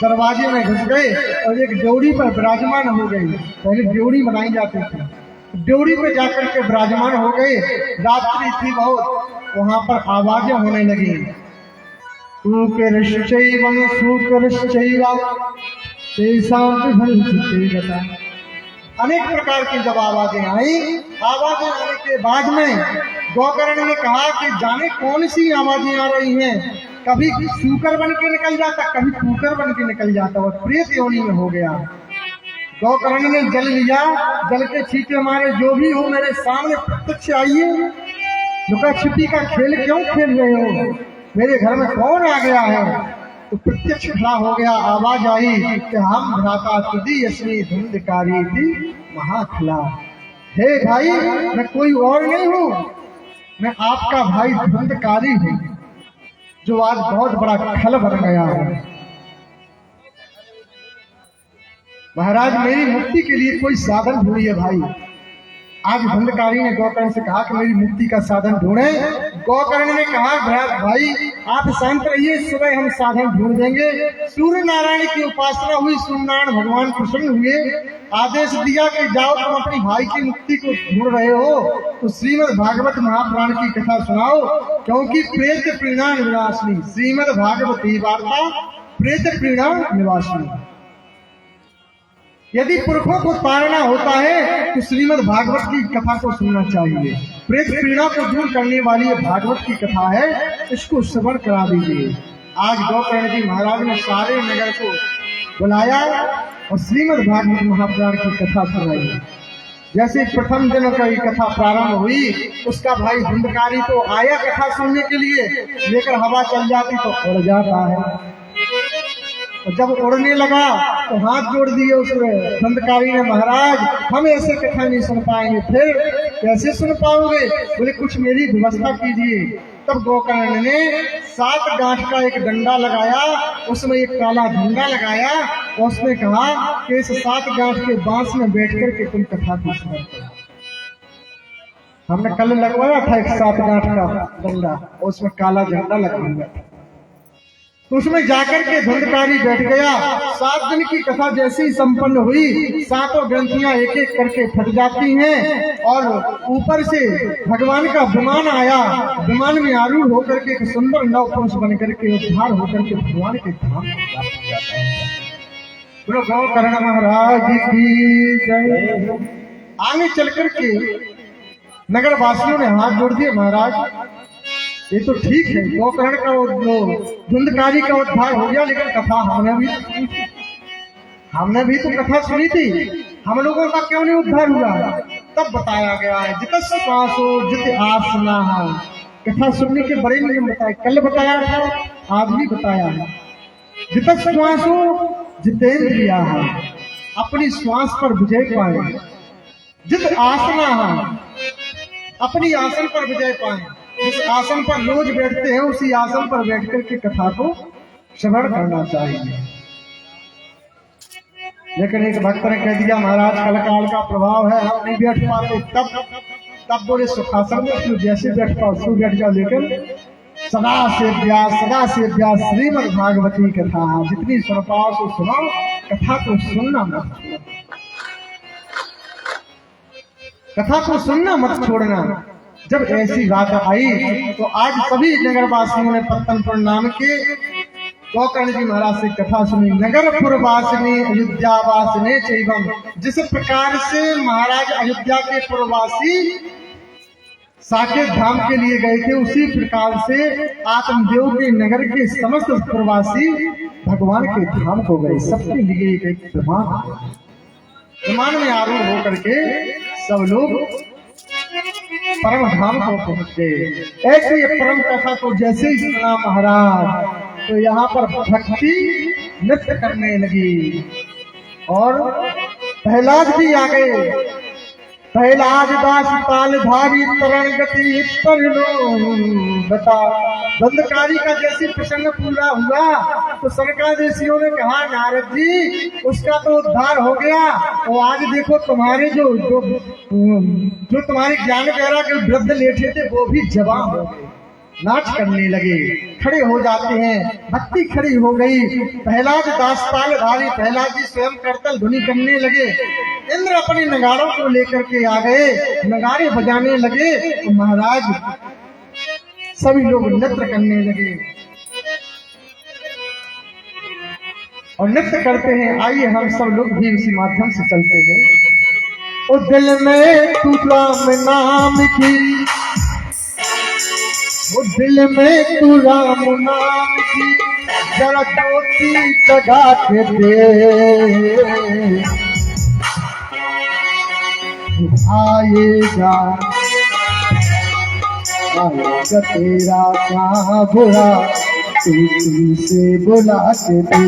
दरवाजे में घुस गए और एक ड्योढ़ी पर विराजमान हो गए। पहले ड्योढ़ी बनाई जाती थी, ड्योढ़ी पे जाकर के विराजमान हो गए। रात्रि थी बहुत, वहां पर आवाजें होने लगी, अनेक प्रकार की जब आवाजें आई, आवाजें आने के बाद में गोकर्ण ने कहा कि जाने कौन सी आवाजें आ रही हैं। कभी सूकर बन के निकल जाता, कभी कुकर बन के निकल जाता, और प्रेत योनि में हो गया। गोकर्ण ने जल लिया, जल के छींटे मारे, जो भी हो मेरे सामने प्रत्यक्ष आइए। लुका छिपी का खेल क्यों खेल रहे हो, मेरे घर में कौन आ गया है। तो प्रत्यक्ष खड़ा हो गया, आवाज आई कि हम भ्राता तुदी अस्मी धुंधकारी थी महाखला। हे भाई, मैं कोई और नहीं हूँ, मैं आपका भाई धुंधकारी हूँ, जो आज बहुत बड़ा खल बन गया है। महाराज मेरी मुक्ति के लिए कोई साधन ढूंढिए भाई। आज धुंधकारी ने गोकर्ण से कहा कि मेरी मुक्ति का साधन ढूंढे। गोकर्ण ने कहा भाई आप शांत रहिए, सुबह हम साधन ढूंढ देंगे। सूर्य नारायण की उपासना हुई, सूर्यनारायण भगवान प्रसन्न हुए, आदेश दिया कि जाओ तुम अपनी भाई की मुक्ति को ढूंढ रहे हो तो श्रीमद् भागवत महापुराण की कथा सुनाओ, क्योंकि प्रेत पीड़ा निवासिनी, श्रीमद् भागवती वार्ता प्रेत पीड़ा निवासिनी। यदि पुरखों को तारना होता है तो श्रीमद् भागवत की कथा को सुनना चाहिए। प्रेत पीड़ा को दूर करने वाली ये भागवत की कथा है, इसको श्रवण करा दीजिए। आज गोकर्ण जी महाराज ने सारे नगर को बुलाया और श्रीमद् भागवत महापुराण की कथा सुनाई। जैसे प्रथम दिन की कथा प्रारंभ हुई, उसका भाई धुंधकारी तो आया कथा सुनने के लिए, लेकर हवा चल जाती तो उड़ जाता है। और जब उड़ने लगा तो हाथ जोड़ दिए उस धुंधकारी ने, महाराज हम ऐसे कथा नहीं सुन पाएंगे। फिर कैसे सुन पाओगे, बोले कुछ मेरी व्यवस्था कीजिए। तब गोकर्ण ने 7 गांठ का एक डंडा लगाया, उसमें एक काला झंडा लगाया और उसने कहा कि इस 7 गांठ के बांस में बैठ कर के तुम कथा को सुनो। हमने कल लगवाया था एक 7 गांठ का डंडा और उसमें काला झंडा लगा हुआ था। तो उसमें जाकर के धुंधकारी बैठ गया। 7 दिन की कथा जैसे ही संपन्न हुई, 7 ग्रंथियां एक एक करके फट जाती हैं और ऊपर से भगवान का विमान आया। विमान में आरूढ़ होकर के एक सुंदर नव पुरुष बन करके उद्धार होकर के भगवान के धाम में जाता है। बोलो गोकर्ण महाराज की जय। आगे चल करके नगर वासियों ने हाथ जोड़ दिए, महाराज ये तो ठीक है, गोकर्ण का धुंधकारी का उद्धार हो गया, लेकिन कथा हमने भी सुनी थी, हमने भी तो कथा सुनी थी, हम लोगों का क्यों नहीं उद्धार हुआ। तब बताया गया है जितस्वासो जित आसना। कथा सुनने के बड़े नियम बताए, कल बताया था, आज भी बताया है। जितस्वासो जितेंद्रिया, अपनी श्वास पर विजय पाए। जित आसना, अपनी आसन पर विजय पाए। जिस आसन पर रोज बैठते हैं उसी आसन पर बैठ कर के कथा को श्रवण करना चाहिए। लेकिन एक भक्त ने कह दिया, महाराज कलकाल का प्रभाव है, हम नहीं बैठ पाते। तब बोले सुखासन में जैसे बैठ पाओ सो बैठ जाओ, लेकिन सदा से व्यास श्रीमद् भागवती कथा जितनी सुन पाओ सो सुनो, कथा को सुनना मत छोड़ना, कथा को सुनना मत छोड़ना। जब ऐसी बात आई तो आज सभी नगरवासियों ने पत्तनपुर नाम के गोकर्ण जी महाराज से कथा सुनी। नगरपुर वासिनी अयोध्या वासिनी चैवम, जिस प्रकार से महाराज अयोध्या के पुरवासी साकेत धाम के लिए गए थे, उसी प्रकार से आत्मदेव के नगर के समस्त प्रवासी भगवान के धाम को गए। सबके लिए एक विमान में आरूढ़ होकर के सब लोग परम धाम को पहुंच गए। ऐसे ये परम कथा को जैसे ही सुना महाराज, तो यहाँ पर भक्ति नृत्य करने लगी और प्रहलाद भी आ गए। प्रहलाद दास पालधारी तरण गति पर बता। बंदकारी का जैसे प्रसंग पूरा हुआ तो सरकादेशियों ने कहा नारद जी उसका तो उद्धार हो गया, और आज देखो तुम्हारे जो तुम्हारे ज्ञान वगैरह के वृद्ध लेटे थे वो भी जवान हो गए, नाच करने लगे, खड़े हो जाते हैं, भक्ति खड़ी हो गई। प्रहलाद दास पालधारी, प्रहलाद जी स्वयं करतल ध्वनि करने लगे। इंद्र अपने नगाड़ों को लेकर के आ गए, नगाड़े बजाने लगे तो महाराज सभी लोग नृत्य करने लगे और नृत्य करते हैं। आइए हम सब लोग भी इसी माध्यम से चलते हैं। उस दिल में तू राम नाम की, वो दिल में तू राम नाम की जरा ज्योति जगा के दे, आएगा तेरा क्या बुरा, तू से बुला के दे।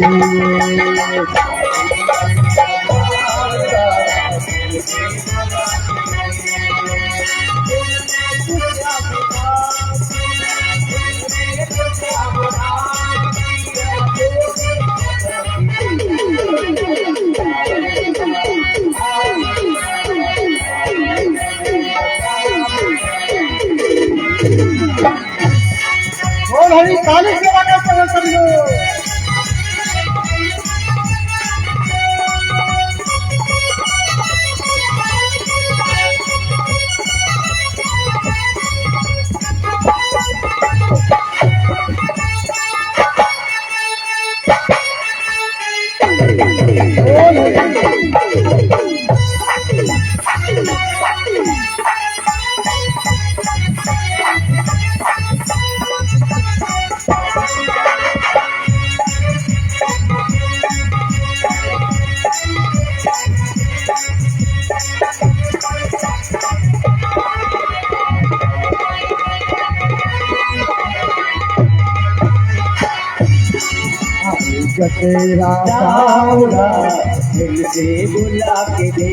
हरी काली सेवा करते हैं सभी लोग। तेरा सावरा दिल से बुला के दे,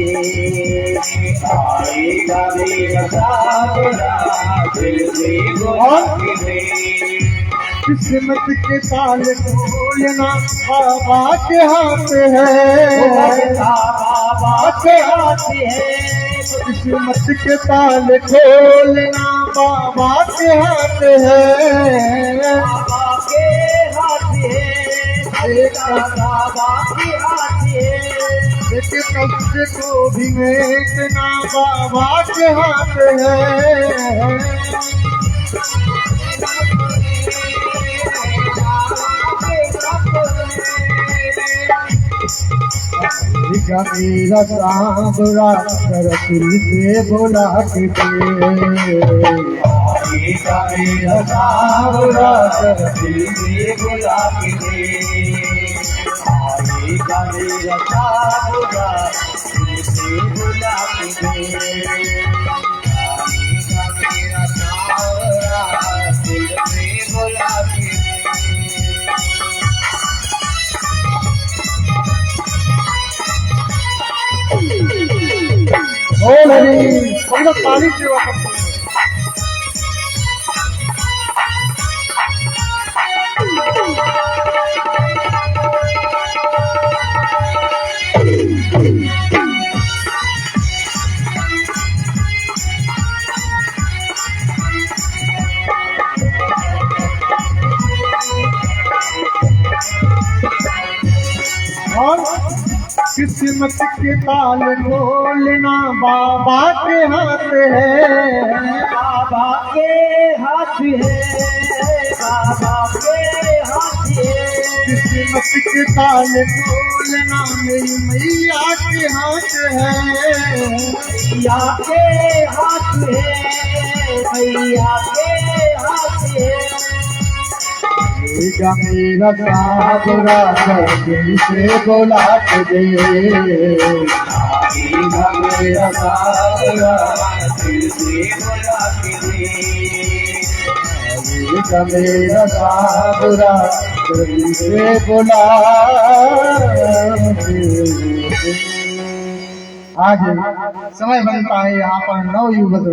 आएगा मेरा सावरा दिल से बुला के दे। किस्मत के ताल खोलना बाबा के हाथ है, बाबा के हाथ है। किस्मत के ताल खोलना बाबा के हाथ है, बाबा के हाथ है। एक कष्ट को भी मेटना बाबा के हाथ है। मेरा सांवरा दिल से बोला के दे, मेरा सांवरा दिल से बोला के दे, मेरा सांवरा दिल से बोला के दे, मेरा सांवरा दिल से बोला के दे। बोल हरी ताली सेवा करते हैं। किस्मत के ताल खोलना बाबा के हाथ है, बाबा के हाथ है, बाबा के हाथ है। किस्मत के ताल खोलना मेरी मैया के हाथ है, मैया के हाथ है, मैया के हाथ है। जा मेरा साबरा दिल से बोला के दे, मेरा साबरा दिल से बोला के दे, मेरा साबरा दिल से बोला। आज समय बनता है यहाँ पर नव युवक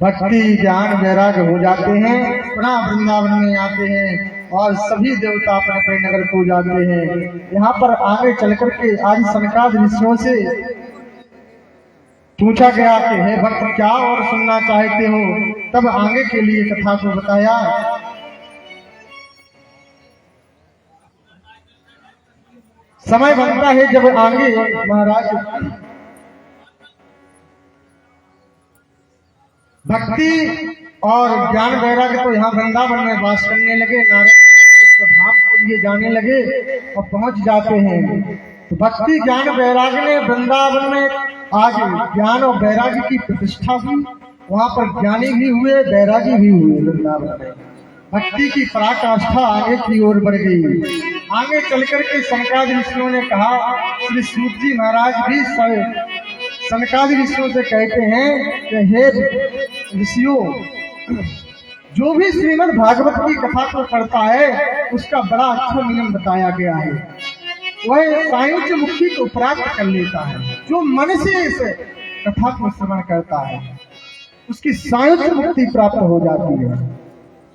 भक्ति ज्ञान वैराग्य हो जाते हैं, पुनः वृंदावन में आते हैं और सभी देवता अपने अपने नगर को जाते हैं। यहाँ पर आगे चल करके आज सनकादिक ऋषियों से पूछा गया कि हे भक्त क्या और सुनना चाहते हो, तब आगे के लिए कथा को बताया। समय बनता है जब आगे महाराज भक्ति और ज्ञान वैराग्य तो यहाँ वृंदावन में वास करने लगे, नारद धाम को लिए जाने लगे और पहुंच जाते हैं। तो भक्ति ज्ञान वैराग्य ने वृंदावन में आज ज्ञान और वैराग्य की प्रतिष्ठा हुई, वहां पर ज्ञानी भी हुए वैरागी भी हुए। वृंदावन में भक्ति की पराकाष्ठा आगे की ओर बढ़ गई। आगे चलकर के सनकादिक ऋषियों ने कहा, श्री सूत जी महाराज भी सनकादिक ऋषियों से कहते हैं कि हे ऋषियों, जो भी श्रीमद् भागवत की कथा को करता है उसका बड़ा अच्छा नियम बताया गया है। वह सायुज्य मुक्ति को प्राप्त कर लेता है। जो मन से इस कथा को श्रवण करता है उसकी सायुज्य मुक्ति प्राप्त हो जाती है।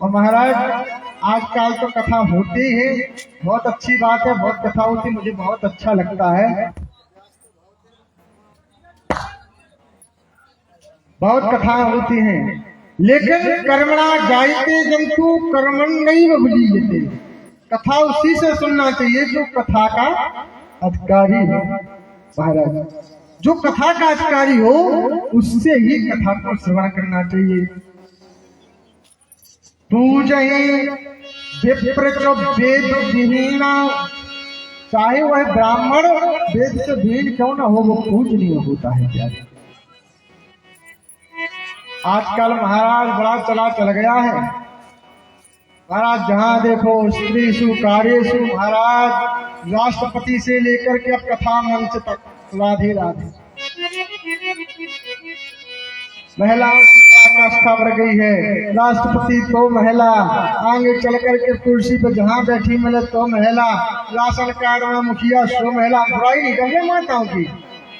और महाराज आजकल तो कथा होती है, बहुत अच्छी बात है, बहुत कथा होती, मुझे बहुत अच्छा लगता है, बहुत कथाएं होती हैं, लेकिन कर्मणा जायते जंतु कर्मण नहीं बुझीते। कथा उसी से सुनना चाहिए जो कथा का अधिकारी हो। महाराज जो कथा का अधिकारी हो उससे ही कथा को श्रवण करना चाहिए। पूजहि विप्र जो वेद विहीना, चाहे वह ब्राह्मण वेद से भीन क्यों ना हो, वो पूजनीय होता है। क्या आजकल महाराज बड़ा चला चल गया है महाराज, जहां देखो स्त्रीषु कार्येषु महाराज राष्ट्रपति से लेकर के अब कथा मंच तक राधे राधे। महिलाओं की पराकाष्ठा बढ़ गई है। राष्ट्रपति तो महिला, आगे चल करके कुर्सी पर जहां बैठी मिले तो महिला, राशन कार्ड में मुखिया सो महिला। बुराई नहीं कर रहे माताओं की,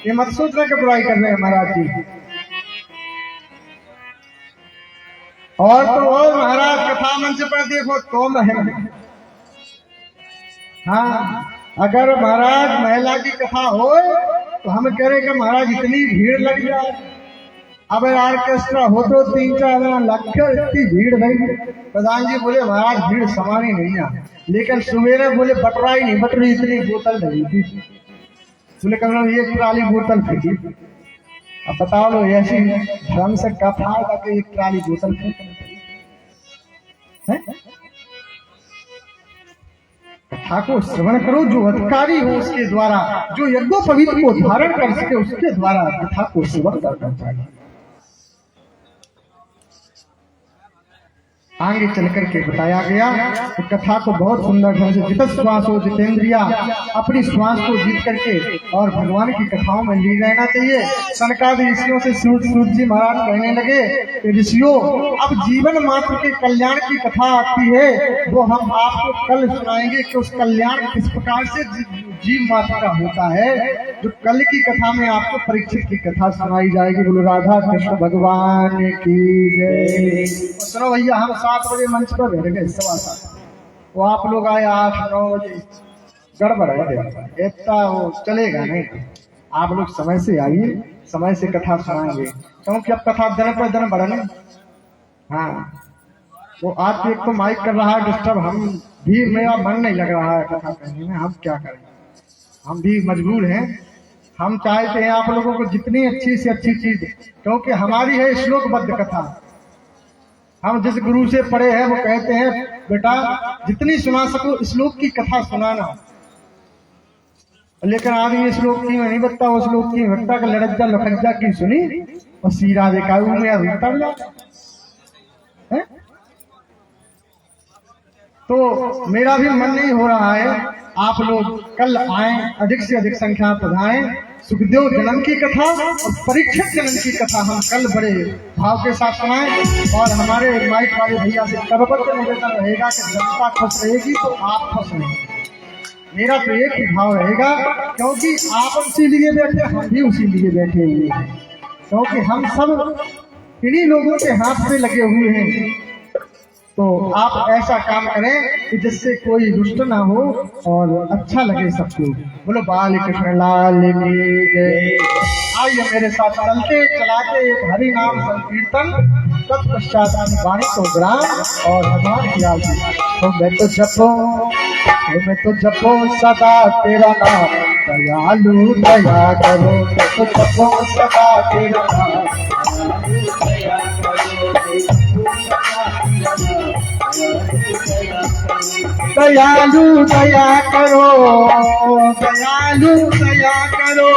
ये मत सोचना कि बुराई कर रहे हैं महाराज जी। और तो और महाराज कथा मंच पर देखो तो महिला, हाँ अगर महाराज महिला की कथा हो तो हम कह रहे कि महाराज इतनी भीड़ लग जाए। अब ऑर्केस्ट्रा हो तो 3-4 लाख इतनी भीड़ नहीं। प्रधान जी बोले महाराज भीड़ समानी नहीं है, लेकिन सवेरे बोले बटराई नहीं बट रही, इतनी बोतल नहीं थी। बोले कल एक ट्राली बोतल फेंकी। अब बताओ लो ऐसी ढंग से कथा करके एक ट्राली बोतल फेंक कथा को श्रवण करो। जो अधिकारी हो उसके द्वारा, जो यज्ञोपवीत को धारण कर सके उसके द्वारा कथा को श्रवण करना चाहिए। आगे चल करके बताया गया कि कथा को बहुत सुंदर ढंग से जित श्वास हो जितेंद्रिया, अपनी श्वास को जीत करके और भगवान की कथाओं में ली रहना चाहिए। सनकादिक ऋषियों से सूत जी महाराज कहने लगे कि ऋषियों, अब जीवन मात्र के कल्याण की कथा आती है, वो हम आपको कल सुनाएंगे कि उस कल्याण किस प्रकार से जीव मात्र का होता है। जो कल की कथा में आपको परीक्षित की कथा सुनाई जाएगी। बोलो राधा कृष्ण भगवान की जय। सुनो भैया, हम 7 बजे मंच पर बैठ गए, 7:15, वो आप लोग आए 8-9 बजे। गड़बड़ है, इतना वो चलेगा नहीं। आप लोग समय से आइए, समय से कथा सुनाएंगे, क्योंकि अब कथा दिन पर दिन बढ़ने। हाँ वो आप एक तो माइक कर रहा है डिस्टर्ब, हम भी, मेरा मन नहीं लग रहा है कथा कहने में, हम क्या करें। हम भी मजबूर हैं। हम चाहते हैं आप लोगों को जितनी अच्छी से अच्छी चीज, क्योंकि हमारी है श्लोकबद्ध कथा। हम जिस गुरु से पढ़े हैं वो कहते हैं बेटा जितनी सुना सको श्लोक की कथा सुनाना, लेकिन आदमी श्लोक की में नहीं बता, वो श्लोक की बता का लड़ज्जा लखज्जा की सुनी और सीरा देखा में उतर जाता। तो मेरा भी मन नहीं हो रहा है आप लोग कल आए, अधिक से अधिक संख्या पधाएं। सुखदेव जन्म की कथा और परीक्षित जन्म की कथा हम कल बड़े भाव के साथ सुनाएं। और हमारे माइक वाले भैया से सर्वत्र निवेदन रहेगा कि जनता खुश रहेगी तो आप खुश रहेंगे। मेरा तो एक ही भाव रहेगा, क्योंकि आप उसी लिए बैठे, हम भी उसी लिए बैठे हुए हैं, क्योंकि हम सब इन्हीं लोगों के हाथ में लगे हुए हैं। तो आप ऐसा काम करें कि जिससे कोई रुष्ट ना हो और अच्छा लगे सबको। बोलो बाल कृष्ण लाल की जय। आइए मेरे साथ चलते चलाते एक हरि नाम संकीर्तन, तत्पश्चात वाणी को ग्राम और भगवान की आरती। तो मैं तो जपो सदा तेरा नाम, दयालु दया करो। तो जपो सदा तेरा नाम, दयालु दया करो, दयालु दया करो,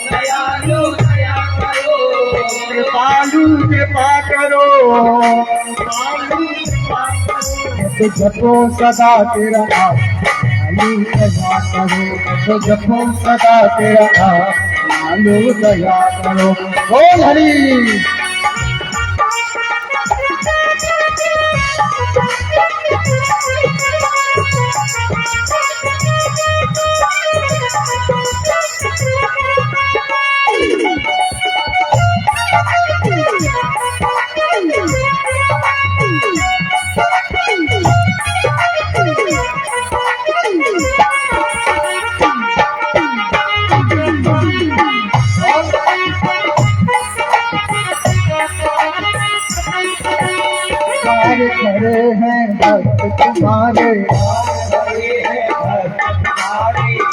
दयालु दया करो, कृपालु कृपा करो। तो जपो सदा तेरा नाम, दयालु दया करो। तो जपो सदा तेरा नाम, दयालु दया करो। बोल हरि। खड़े हैं भक्त तुम्हारे,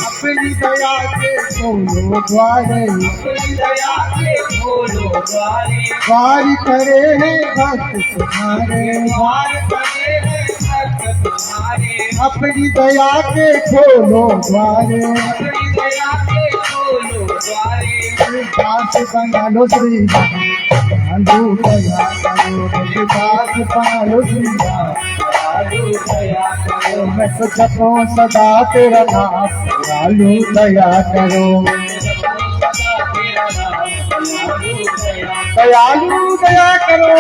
अपनी दया के खोलो द्वारे, द्वार करे हैं भक्त तुम्हारे, अपनी दया के खोलो द्वारे। दास बना लो श्री दयालु दया करो, दास बना लो श्री दयालु दया करो। मैं तो जपो सदा तेरा नाम, दयालु दया करो, दयालु दया करो।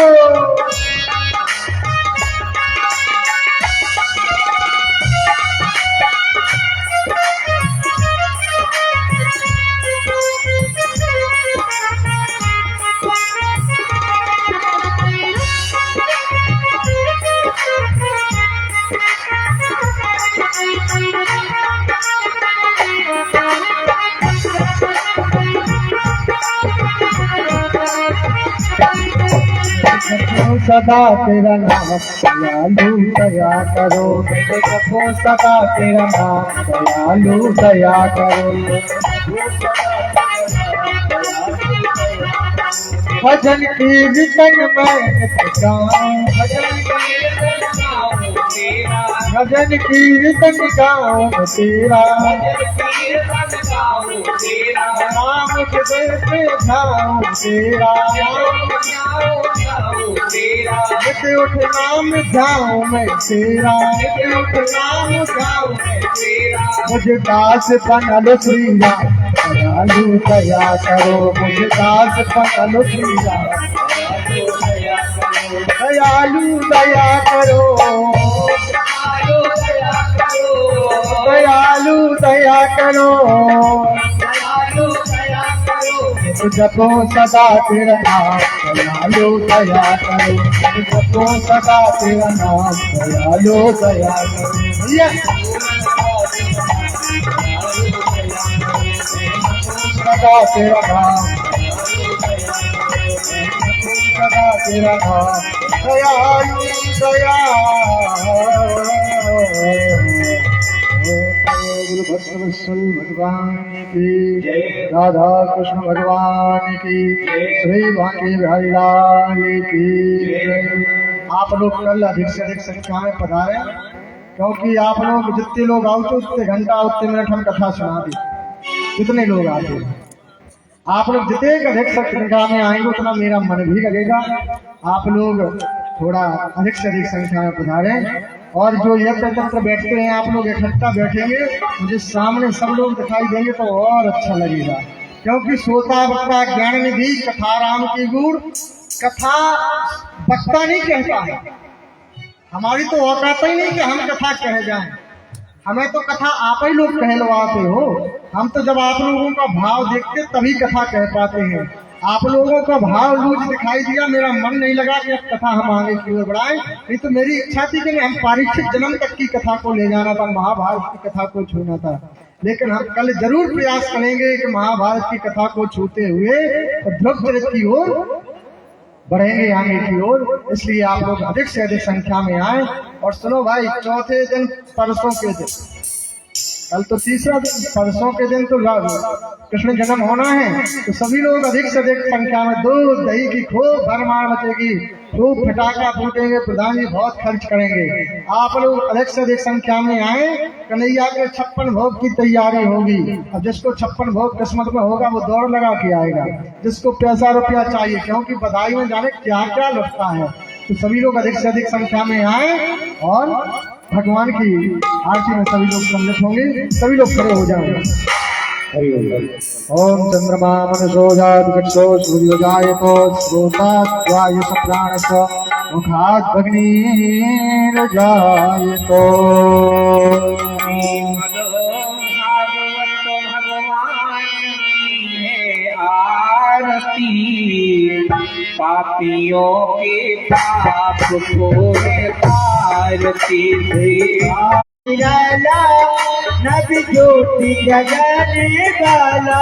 सदा तेरा नाम, दयालु दया करो। जपो सदा तेरा नाम, दयालु दया करो। भजन कीर्तन में भजन कीर्तन गाँव तेरा, नाम के देते झाँव तेरा, नित उठ नाम झाँव में तेरा, नित उठ नाम झाँव में तेरा। मुझे दास बना लो श्री राम, दयालु दया करो। मुझे दास बना लो श्री राम, दयालु दया करो, दयालु दया करो। जपो सदा तेरा नाम, दयालु दया करो। जपो सदा तेरा नाम, दयालु दया करो। सदा तेरा नाम, सदा तेरा नाम, दयालु दया गुरु भक्तवत्सल भगवान की, राधा कृष्ण भगवान की, श्री भांगे बिहारी लाल की। आप लोग कल अधिक से अधिक संख्या में पधारे, क्योंकि आप लोग जितने लोग आओ तो उतने घंटा उतने मिनट हम कथा सुना दी। जितने लोग आते हैं आप लोग जितने अधिक संख्या में आएंगे उतना मेरा मन भी लगेगा। आप लोग थोड़ा अधिक से अधिक संख्या में पधारें। और जो यत्र तत्र बैठते हैं आप लोग इकट्ठा बैठेंगे, मुझे सामने सब लोग दिखाई देंगे तो और अच्छा लगेगा। क्योंकि श्रोता वक्ता ज्ञान निधि कथा राम की गुण, कथा वक्ता नहीं कहता है। हमारी तो औकात ही नहीं कि हम कथा कह जाएं। हमें तो कथा आप ही लोग कहलवाते हो। हम तो जब आप लोगों का भाव देखते तभी कथा कह पाते हैं। आप लोगों का भाव लूज दिखाई दिया, मेरा मन नहीं लगा कि अब कथा हम आगे की ओर बढ़ाएं। नहीं तो मेरी इच्छा थी कि हम परीक्षित जन्म तक की कथा को ले जाना था, महाभारत की कथा को छूना था। लेकिन हम कल जरूर प्रयास करेंगे कि महाभारत की कथा को छूते हुए ध्रुव चरित्र की ओर बढ़ेंगे, आगे की ओर। इसलिए आप लोग अधिक से अधिक संख्या में आए। और सुनो भाई, चौथे दिन परसों के दिन, कल तो तीसरा दिन, परसों के दिन तो कृष्ण जन्म होना है। तो सभी लोग अधिक से अधिक संख्या में दूध दही की खूब भरमार मचेगी, खूब फटाका फूटेंगे, प्रधान जी बहुत खर्च करेंगे। आप लोग अधिक से अधिक संख्या में आए। कन्हैया के 56 भोग की तैयारी होगी। अब जिसको 56 भोग किस्मत में होगा वो दौड़ लगा के आएगा। जिसको पैसा रुपया चाहिए, क्योंकि बधाई में जाने क्या क्या लगता है। तो सभी लोग अधिक से अधिक संख्या में आए और भगवान की आरती में सभी लोग सम्मिलित होंगे। सभी लोग खड़े हो जाएंगे। ओम चंद्रमा मनसो जातु सूर्यो जायतो श्रोतात् वायुः प्राणः मुखात् अग्निर्जायतो। पापियों के पाप को आरती लाला नब ज्योति जगने वाला,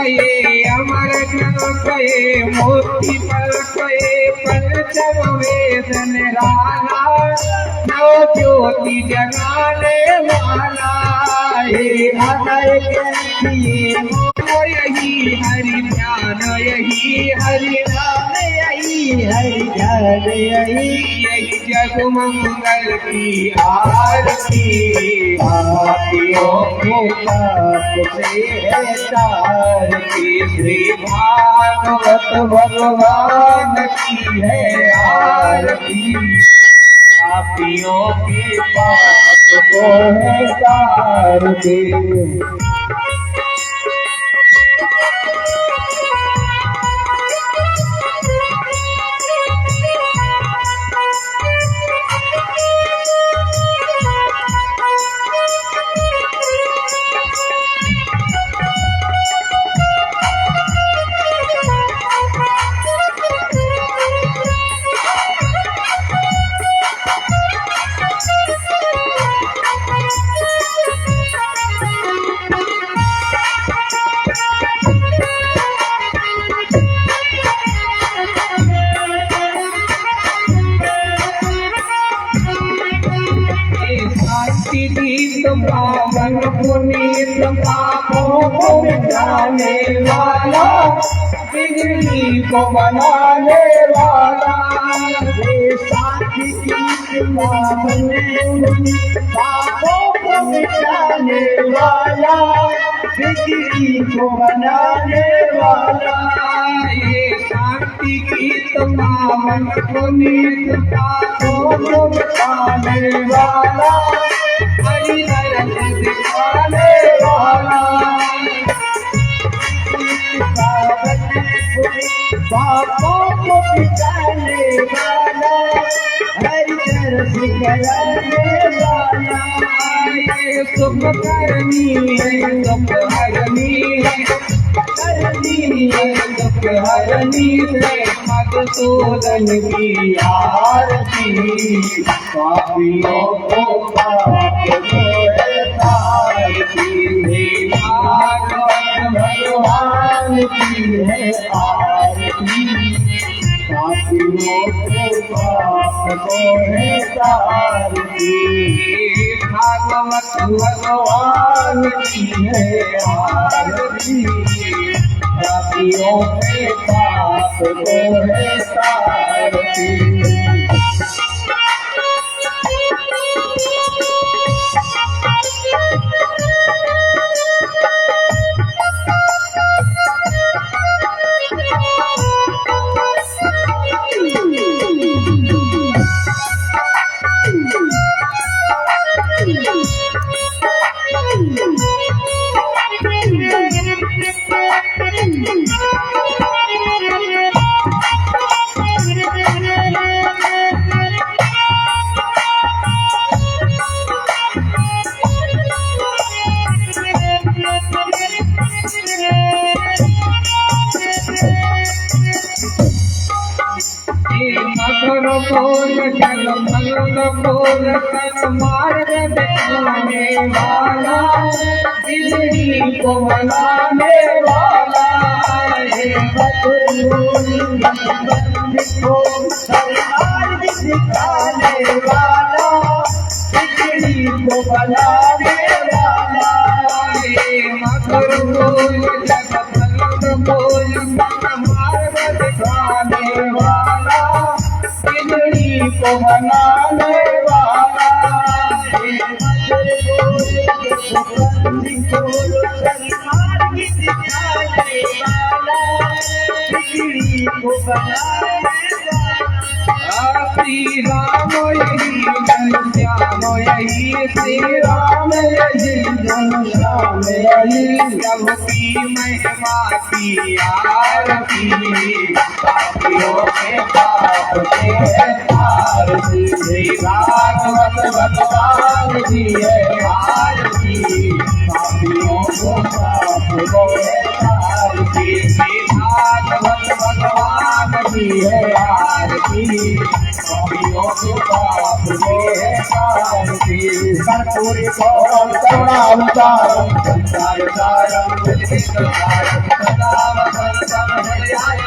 ये अमर जन पे मोती पर पे पंचम वेदन राला, नव ज्योति जगाने वाला, ये अनय यही हरि ध्यान, यही हरि नाम, यही हरि ध्यान, यही जग मंगल की आरती। पापियों के पाप से है तारती, श्री भागवत भगवान की है आरती। पापियों के पाप को है तारती। पावन पुनीत पापों को मिटाने वाला, बिगड़ी को बनाने वाला, साथी की पापों को मिटाने वाला, बिगड़ी को बनाने वाला, ये शांति की पावन पुनीत पापों को मिटाने वाला, हरि दर्शन दिखाने वाला, पापों को मिटाने वाला, हरि दर्शन कराने वाला, ये सुख करनी है, सुख हरनी है, करनी है सुख हरनी है, मधुसूदन की आरती। पापियों को पाप से तारती, भागवत भगवान की है आरती। पापियों के पाप को है तारती। भागवत भगवान की है आरती, पापियों के पाप को है तारती। मकर बोल जल मल बोल तन मार्ग दिखाने वाला, बिजली को बनाने वाला है। मार्ग दिखाने वाला, बिजली को बनाने वाला है। मकर बोल जल मल बोल तन मार्ग दिखाने वाला, बिजली को बनाने वाला है। बिजली को बनाने श्री राम यही जन श्याम यही, श्री राम यही जन श्याम यही, सबकी महिमा की आरती, पापियों के पाप के आरती। श्री भागवत भगवान की है आरती, पापियों को पाप को है आरती। श्री भागवत भगवान की है आरती, पापियों को पाप को है आरती। कर्पूरी गौरम करुणावतारम संसार सारम जगदीश्वरम सदा वसंतम हृदयाय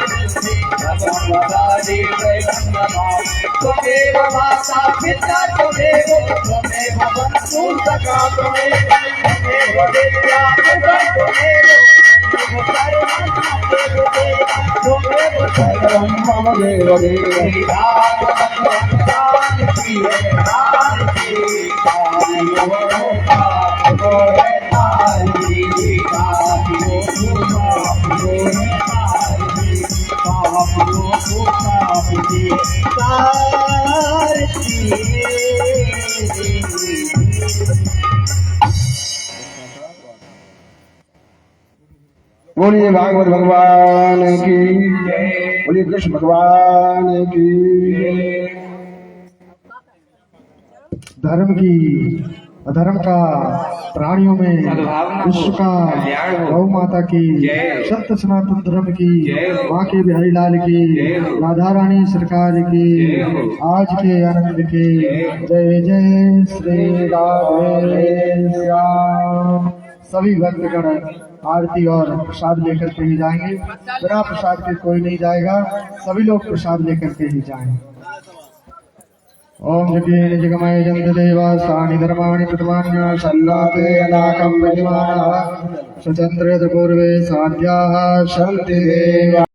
भगवतादि वैष्णवाः। त्वमेव माता पिता त्वमेव बन्धु सखा त्वमेव विद्या पिता त्वमेव सर्वं मम देव देव। भागवत भगवान की है आरती, पापियों को पाप को है तारती। पापियों को पाप को है तारती, पापियों को पाप की तारती। बोलिए भागवत भगवान की, बोलिए कृष्ण भगवान की। धर्म की अधर्म का, प्राणियों में विश्व का, गौ माता की, सत्य सनातन धर्म की, माँ के बिहारी लाल की, राधा रानी सरकार की, आज के आनंद की। जय जय श्री राधे श्याम। सभी भक्तगण आरती और प्रसाद लेकर के ही जाएंगे, बिना प्रसाद के कोई नहीं जाएगा, सभी लोग प्रसाद लेकर के ही जाएंगे। ओम जगेन जगमय जंत देवा सानि धर्माणि प्रथमान्य सल्लाते अनाकं प्रतिमानः स्वतंत्र पूर्वे साध्याः सन्ति देवा।